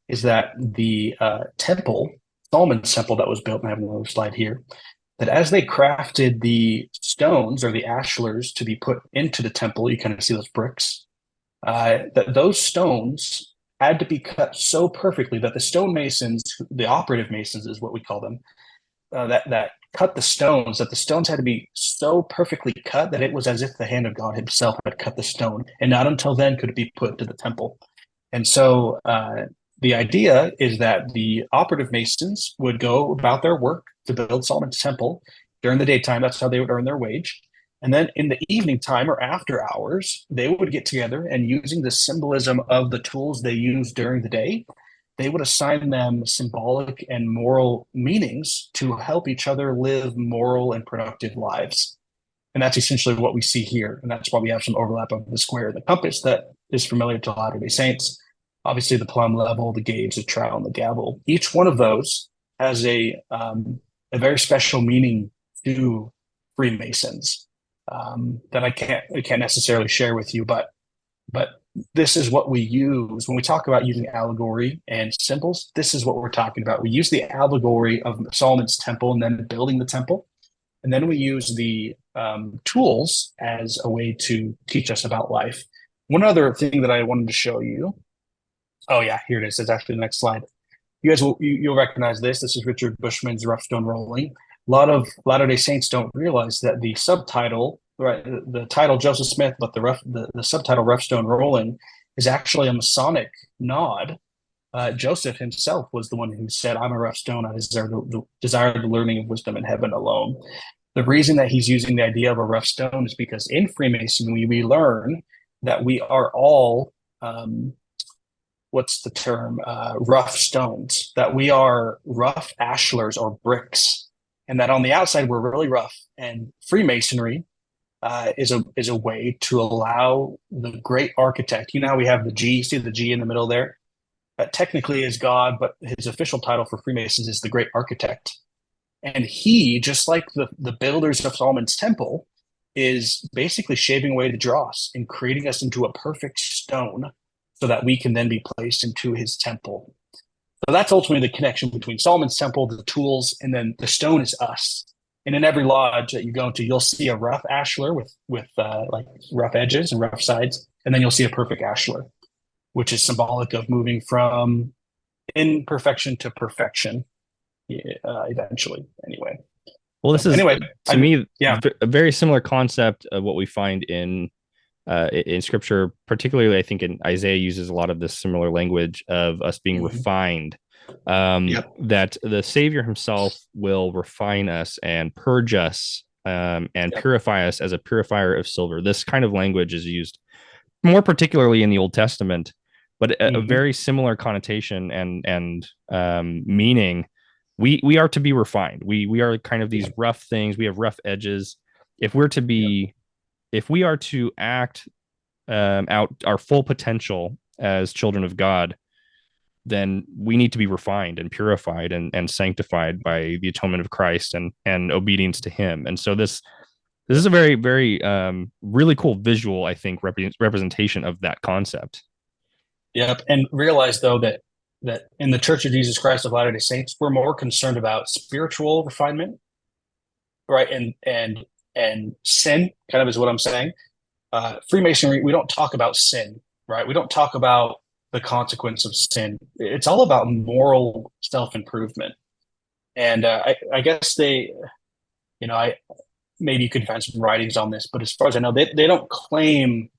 is that the temple, Solomon's temple that was built, and I have another slide here, that as they crafted the stones or the ashlars to be put into the temple, you kind of see those bricks, that those stones had to be cut so perfectly that the stonemasons, the operative masons is what we call them, that cut the stones, that the stones had to be so perfectly cut that it was as if the hand of God himself had cut the stone, and not until then could it be put into the temple. And so the idea is that the operative masons would go about their work to build Solomon's temple during the daytime. That's how they would earn their wage. And then in the evening time or after hours, they would get together and using the symbolism of the tools they used during the day, they would assign them symbolic and moral meanings to help each other live moral and productive lives. And that's essentially what we see here. And that's why we have some overlap of the square and the compass that is familiar to Latter-day Saints. Obviously, the plumb level, the gauge, the trowel, and the gavel. Each one of those has a very special meaning to Freemasons that I can't necessarily share with you, but this is what we use when we talk about using allegory and symbols. This is what we're talking about. We use the allegory of Solomon's temple and then building the temple, and then we use the tools as a way to teach us about life. One other thing that I wanted to show you. Oh yeah, here it is. It's actually the next slide. You guys you'll recognize this. This is Richard Bushman's Rough Stone Rolling. A lot of Latter-day Saints don't realize that the subtitle, right, the title Joseph Smith, but the subtitle Rough Stone Rolling is actually a Masonic nod. Joseph himself was the one who said, "I'm a rough stone. I desire the learning of wisdom in heaven alone." The reason that he's using the idea of a rough stone is because in Freemasonry we learn that we are all what's the term? Rough stones. That we are rough ashlars or bricks, and that on the outside we're really rough. And Freemasonry is a way to allow the great architect. You know how we have the G. See the G in the middle there? That technically is God, but his official title for Freemasons is the Great Architect. And he, just like the builders of Solomon's Temple, is basically shaving away the dross and creating us into a perfect stone so that we can then be placed into his temple. So that's ultimately the connection between Solomon's Temple, the tools, and then the stone is us. And in every lodge that you go into, you'll see a rough ashlar with like rough edges and rough sides, and then you'll see a perfect ashlar, which is symbolic of moving from imperfection to perfection, eventually. Anyway. Well, this is anyway to me yeah. a very similar concept of what we find in Scripture. Particularly, I think in Isaiah uses a lot of this similar language of us being refined. Yep. That the Savior himself will refine us and purge us and purify us as a purifier of silver. This kind of language is used more particularly in the Old Testament, but a very similar connotation and meaning. We are to be refined. We are kind of these rough things. We have rough edges. If we are to act out our full potential as children of God, then we need to be refined and purified and sanctified by the atonement of Christ and obedience to him. And so this is a very, very really cool visual, I think, representation of that concept. Yep. And realize, though, that in the Church of Jesus Christ of Latter-day Saints, we're more concerned about spiritual refinement, right? And sin, kind of is what I'm saying. Freemasonry, we don't talk about sin, right? We don't talk about the consequence of sin. It's all about moral self-improvement. And I guess maybe you could find some writings on this, but as far as I know, they don't claim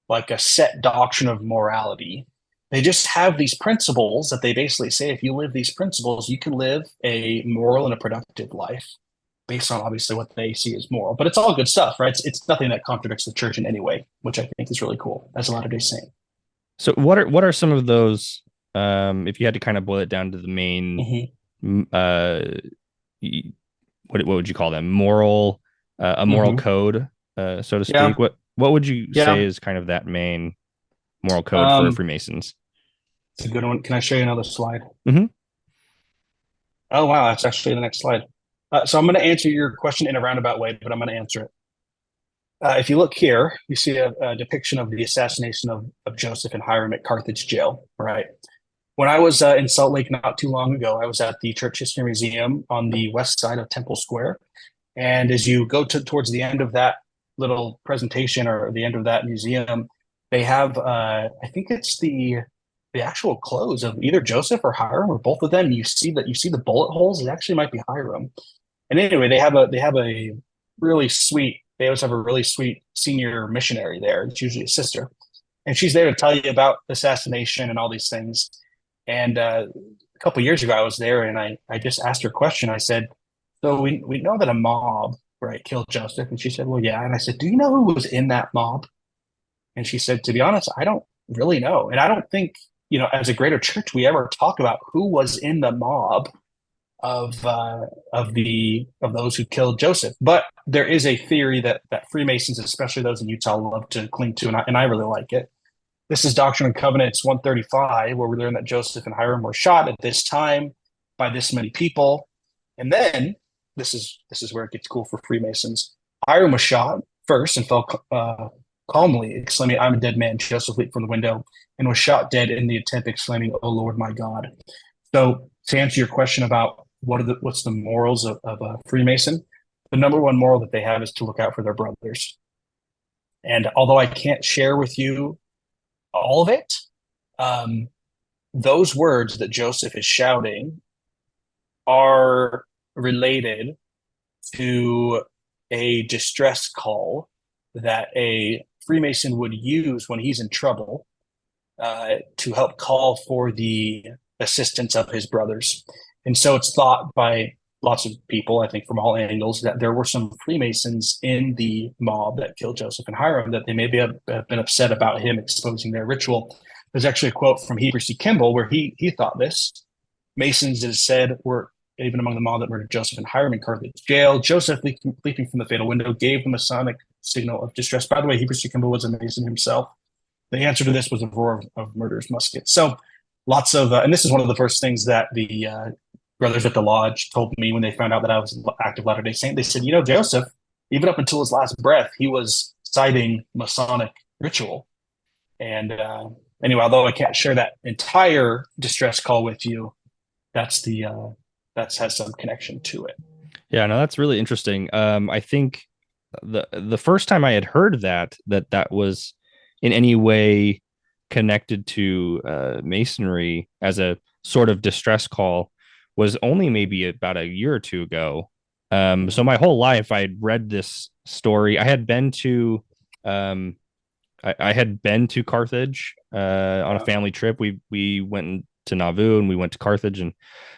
like a set doctrine of morality. They just have these principles that they basically say, if you live these principles, you can live a moral and a productive life based on obviously what they see as moral. But it's all good stuff, right? It's nothing that contradicts the church in any way, which I think is really cool as a Latter-day Saint. So what are some of those, if you had to kind of boil it down to the main, what would you call them? A moral code, so to speak. Yeah. What would you say is kind of that main moral code for Freemasons? It's a good one. Can I show you another slide? Mm-hmm. Oh, wow. That's actually the next slide. So I'm going to answer your question in a roundabout way, but I'm going to answer it. If you look here, you see a depiction of the assassination of Joseph and Hiram at Carthage jail, right? When I was in Salt Lake not too long ago, I was at the Church History Museum on the west side of Temple Square. And as you go towards the end of that little presentation or the end of that museum, they have, I think it's the actual clothes of either Joseph or Hiram or both of them. You see the bullet holes. It actually might be Hiram. And anyway, they always have a really sweet senior missionary there. It's usually a sister, and she's there to tell you about assassination and all these things. And a couple of years ago, I was there, and I just asked her a question. I said, "So we know that a mob right, kill Joseph? And she said, well, yeah. And I said, do you know who was in that mob? And she said, to be honest, I don't really know. And I don't think, as a greater church, we ever talk about who was in the mob of those who killed Joseph. But there is a theory that Freemasons, especially those in Utah, love to cling to, and I really like it. This is Doctrine and Covenants 135, where we learn that Joseph and Hiram were shot at this time by this many people. And then this is where it gets cool for Freemasons. Hiram was shot first and fell calmly, exclaiming, "I'm a dead man." Joseph leaped from the window and was shot dead in the attempt, exclaiming, "Oh Lord, my God." So to answer your question about what's the morals of a Freemason, the number one moral that they have is to look out for their brothers. And although I can't share with you all of it, those words that Joseph is shouting are related to a distress call that a Freemason would use when he's in trouble to help call for the assistance of his brothers. And so it's thought by lots of people, I think from all angles, that there were some Freemasons in the mob that killed Joseph and Hiram, that they maybe have been upset about him exposing their ritual. There's actually a quote from Heber C. Kimball where he thought this. Masons, it is said, were even among the mob that murdered Joseph and Hiram in Carthage jail. Joseph, leaping from the fatal window, gave the Masonic signal of distress. By the way, Heber C. Kimball was a Mason himself. The answer to this was a roar of murderous muskets. So lots of, and this is one of the first things that the brothers at the lodge told me when they found out that I was an active Latter-day Saint. They said, Joseph, even up until his last breath, he was citing Masonic ritual. And anyway, although I can't share that entire distress call with you, that has some connection to it. Yeah, no, that's really interesting. I think the first time I had heard that was in any way connected to Masonry as a sort of distress call was only maybe about a year or two ago. So my whole life I'd read this story. I had been to I had been to Carthage on a family trip. We went to Nauvoo and we went to Carthage and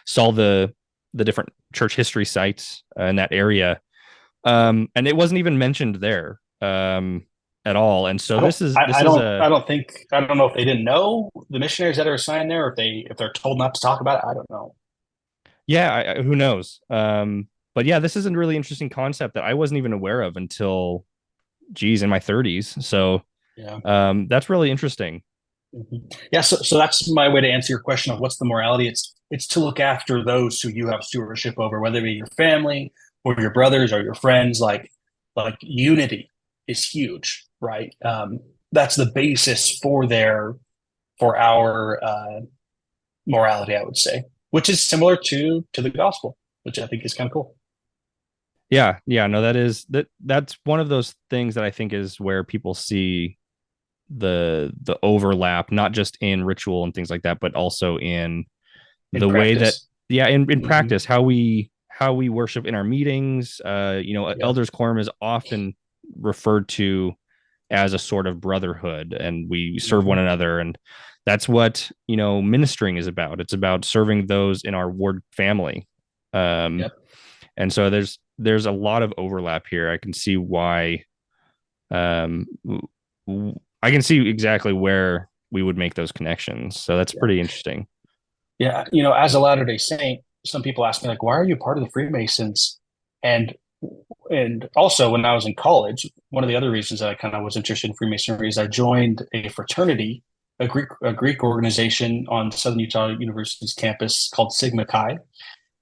saw the different church history sites in that area. And it wasn't even mentioned there at all. And so I don't know if they didn't know the missionaries that are assigned there, or if they're told not to talk about it. I don't know. Yeah, who knows? But yeah, this is a really interesting concept that I wasn't even aware of until, in my 30s. So yeah, that's really interesting. Mm-hmm. Yeah, so that's my way to answer your question of what's the morality. It's to look after those who you have stewardship over, whether it be your family or your brothers or your friends. Like unity is huge, right? That's the basis for our morality, I would say, which is similar to the gospel, which I think is kind of cool. Yeah, no, that's one of those things that I think is where people see the overlap, not just in ritual and things like that, but also in the way that in practice, how we worship in our meetings. Elders quorum is often referred to as a sort of brotherhood, and we serve one another, and that's what ministering is about. It's about serving those in our ward family. And so there's a lot of overlap here. I can see why. I can see exactly where we would make those connections. So that's pretty interesting. Yeah, as a Latter-day Saint, some people ask me like, "Why are you part of the Freemasons?" And also when I was in college, one of the other reasons that I kind of was interested in Freemasonry is I joined a fraternity, a Greek organization on Southern Utah University's campus called Sigma Chi.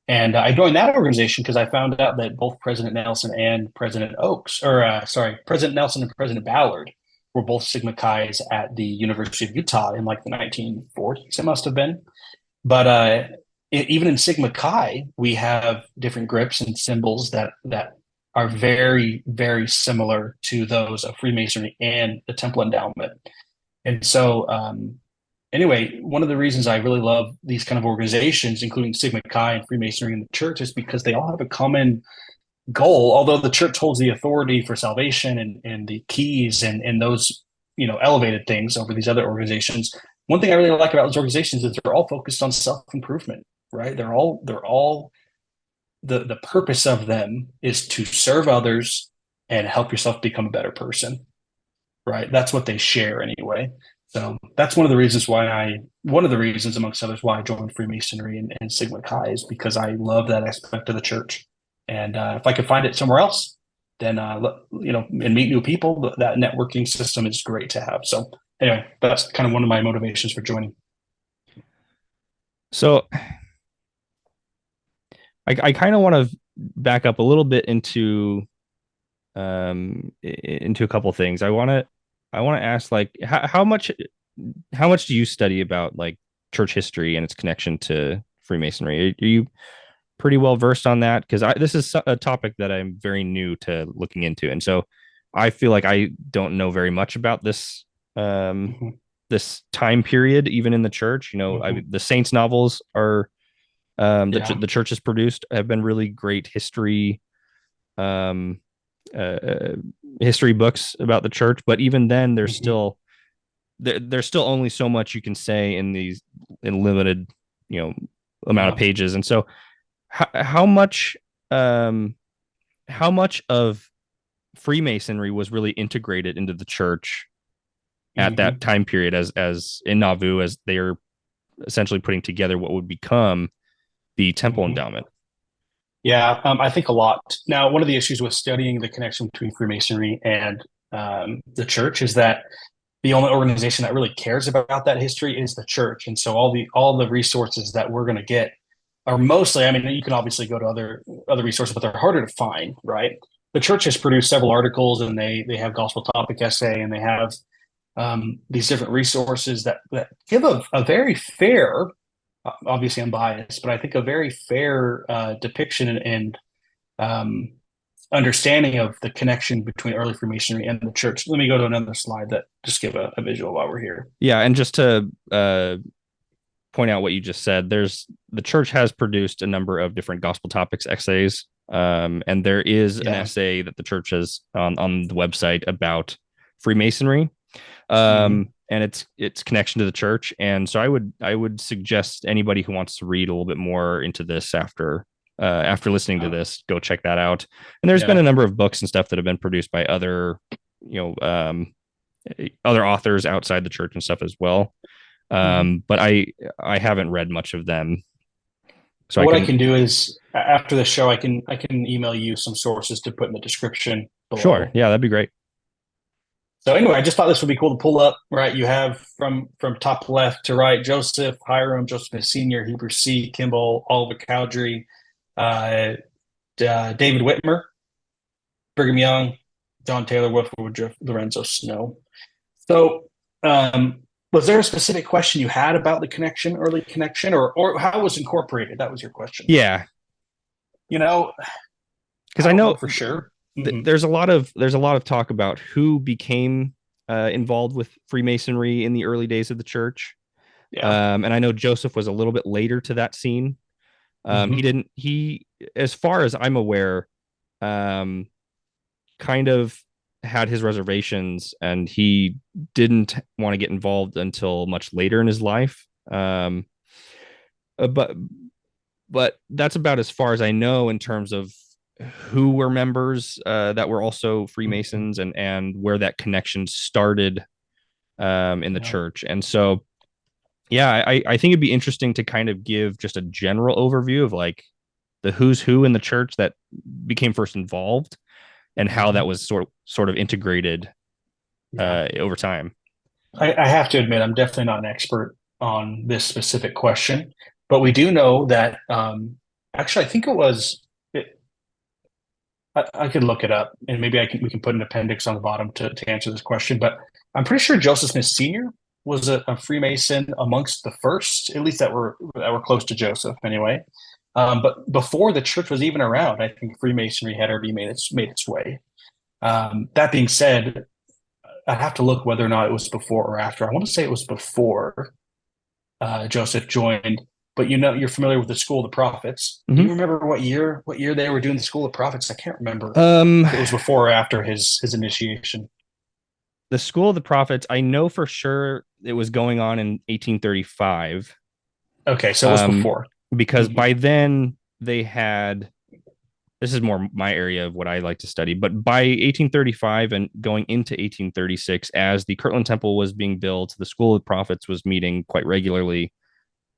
And I joined that organization because I found out that both President Nelson and President President Nelson and President Ballard were both Sigma Chi's at the University of Utah in like the 1940s, it must have been. But even in Sigma Chi, we have different grips and symbols that are very, very similar to those of Freemasonry and the Temple Endowment. And so anyway, one of the reasons I really love these kind of organizations, including Sigma Chi and Freemasonry in the church, is because they all have a common goal. Although the church holds the authority for salvation and the keys and those elevated things over these other organizations, one thing I really like about those organizations is they're all focused on self-improvement, right? They're all the purpose of them is to serve others and help yourself become a better person, right? That's what they share anyway. So that's one of the reasons amongst others why I joined Freemasonry and Sigma Chi is because I love that aspect of the church. And if I could find it somewhere else, then and meet new people, that networking system is great to have. So anyway, that's kind of one of my motivations for joining. So I kind of want to back up a little bit into a couple things. I want to ask, like, how much do you study about like church history and its connection to Freemasonry? Are you pretty well versed on that? Because this is a topic that I'm very new to looking into, and so I feel like I don't know very much about Mm-hmm. this time period, even in the church. Mm-hmm. The Saints novels are Yeah. the church has produced have been really great um, uh, history books about the church. But even then, Mm-hmm. there's still only so much you can say in limited, you know, amount of Yeah. pages. And so, how much um, how much of Freemasonry was really integrated into the church at that Mm-hmm. time period, as in Nauvoo, as they are essentially putting together what would become the temple Mm-hmm. endowment. Yeah, I think a lot. Now, one of the issues with studying the connection between Freemasonry and the church is that the only organization that really cares about that history is the church, and so all the resources that we're going to get are mostly. I mean, you can obviously go to other resources, but they're harder to find, right? The church has produced several articles, and they have gospel topic essay, and they have these different resources that give a very fair, obviously I'm biased, but I think a very fair depiction and um, understanding of the connection between early Freemasonry and the church. Let me go to another slide that just give a visual while we're here. Yeah, and just to point out what you just said, the church has produced a number of different gospel topics essays, and there is an Yeah. essay that the church has on the website about Freemasonry, Mm-hmm. and its connection to the church. And so I would suggest anybody who wants to read a little bit more into this after listening to this, go check that out. And there's been Yeah. a number of books and stuff that have been produced by you know um, other authors outside the church and stuff as well. Mm-hmm. But I haven't read much of them, so I What I can. can do is after the show, I can email you some sources to put in the description Sure, below. yeah, that'd be great. So anyway, I just thought this would be cool to pull up. Right, you have from top left to right: Joseph, Hiram, Joseph Smith Sr., Heber C. Kimball, Oliver Cowdery, uh, David Whitmer, Brigham Young, John Taylor, Wilford Woodruff, Lorenzo Snow. So, was there a specific question you had about the connection, early connection, or how it was incorporated? That was your question. Yeah, You know, because I I don't know know for sure. Mm-hmm. there's a lot of talk about who became involved with Freemasonry in the early days of the church. Yeah. And I know Joseph was a little bit later to that scene. He Mm-hmm. didn't he As far as I'm aware, um, kind of had his reservations, and he didn't want to get involved until much later in his life. But that's about as far as I know in terms of who were members that were also Mm-hmm. Freemasons, and where that connection started in the Yeah. church. And so, yeah, I think it'd be interesting to kind of give just a general overview of like the who's who in the church that became first involved, and how Mm-hmm. that was sort of integrated Yeah. over time. I have to admit, I'm definitely not an expert on this specific question, but we do know that actually, I think it was. I could look it up, and maybe we can put an appendix on the bottom to answer this question. But I'm pretty sure Joseph Smith Sr. was a Freemason amongst the first, at least that were close to Joseph, anyway. But before the church was even around, I think Freemasonry had already made its way. That being said, I'd have to look whether or not it was before or after. I want to say it was before Joseph joined. But you're familiar with the School of the Prophets. Do you Mm-hmm. remember what year they were doing the School of Prophets? I can't remember Um, if it was before or after his initiation. the School of the Prophets, I know for sure it was going on in 1835, Okay, so it was um, before. because Hmm. by then they had this is more my area of what I like to study. But by 1835 and going into 1836, as the Kirtland Temple was being built, the School of Prophets was meeting quite regularly,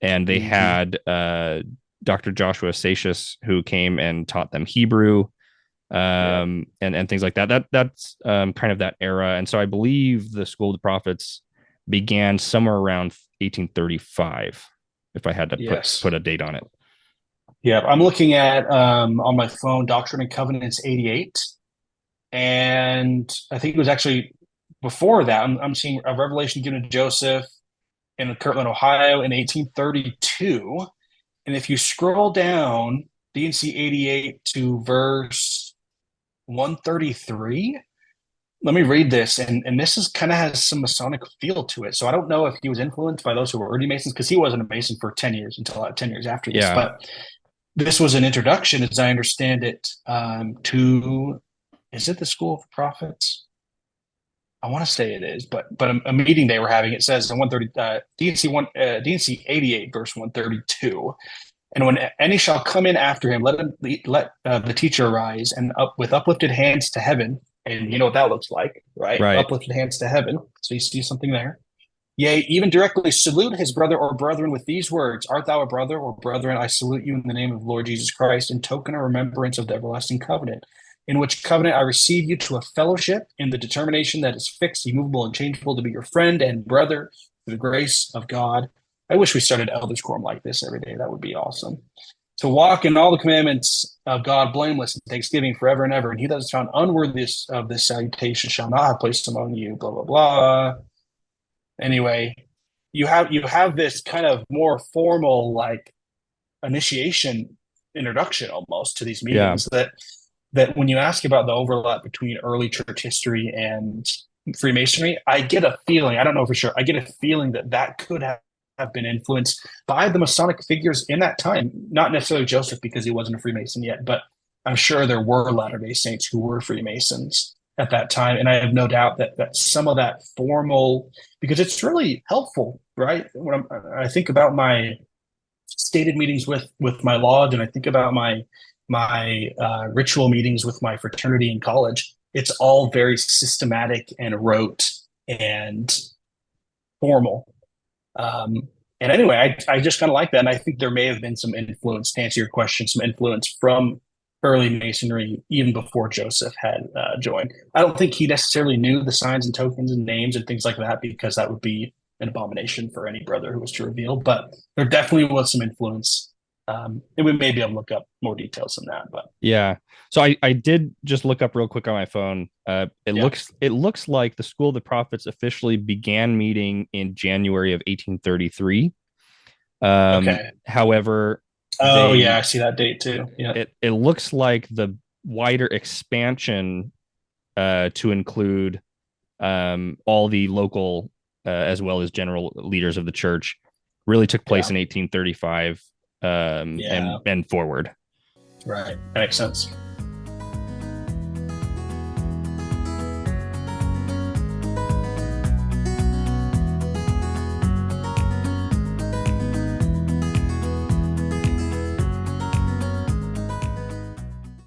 and they Hmm. had Dr. Joshua Satius, who came and taught them Hebrew, Yeah. and things like that. That's kind of that era. And so I believe the School of the Prophets began somewhere around 1835, if I had to put Yes. a date on it. Yeah. I'm looking at on my phone Doctrine and Covenants 88. And I think it was actually before that. I'm seeing a revelation given to Joseph in Kirtland, Ohio in 1832. And if you scroll down DNC 88 to verse 133, let me read this. And this is kind of has some Masonic feel to it. So I don't know if he was influenced by those who were already Masons, because he wasn't a Mason for 10 years until 10 years after this. Yeah, But this was an introduction, as I understand it, to, is it the School of Prophets? I want to say it is, but a meeting they were having, it says in 130 DNC 88 verse 132. And when any shall come in after him, let the teacher arise and up with uplifted hands to heaven. And you know what that looks like, right? right. Uplifted hands to heaven. So you see something there. Yea, even directly salute his brother or brethren with these words: Art thou a brother or brethren? I salute you in the name of Lord Jesus Christ, in token or remembrance of the everlasting covenant, in which covenant I receive you to a fellowship in the determination that is fixed, immovable, and changeable, to be your friend and brother through the grace of God. I wish we started elders quorum like this every day. That would be awesome. To walk in all the commandments of God blameless and thanksgiving forever and ever. And he that is found unworthy of this salutation shall not have place among you, blah, blah, blah. Anyway, you have this kind of more formal, like, initiation introduction almost to these Yeah, meetings, that when you ask about the overlap between early church history and Freemasonry, I get a feeling, I don't know for sure, I get a feeling that that could have been influenced by the Masonic figures in that time. Not necessarily Joseph, because he wasn't a Freemason yet, but I'm sure there were Latter-day Saints who were Freemasons at that time. And I have no doubt that some of that formal, because it's really helpful, right? I think about my stated meetings with my lodge, and I think about my ritual meetings with my fraternity in college, it's all very systematic and rote and formal. Um, and anyway, I just kind of like that. And I think there may have been some influence, to answer your question, some influence from early Masonry even before Joseph had joined. I don't think he necessarily knew the signs and tokens and names and things like that, because that would be an abomination for any brother who was to reveal. But there definitely was some influence. And we may be able to look up more details than that. But yeah. So I did just look up real quick on my phone. It yeah. looks like the School of the Prophets officially began meeting in January of 1833. Okay. However, Oh, yeah. they I see that date too. Yeah. it looks like the wider expansion to include all the local as well as general leaders of the church really took place Yeah. in 1835 Yeah. and forward. Right. That makes sense.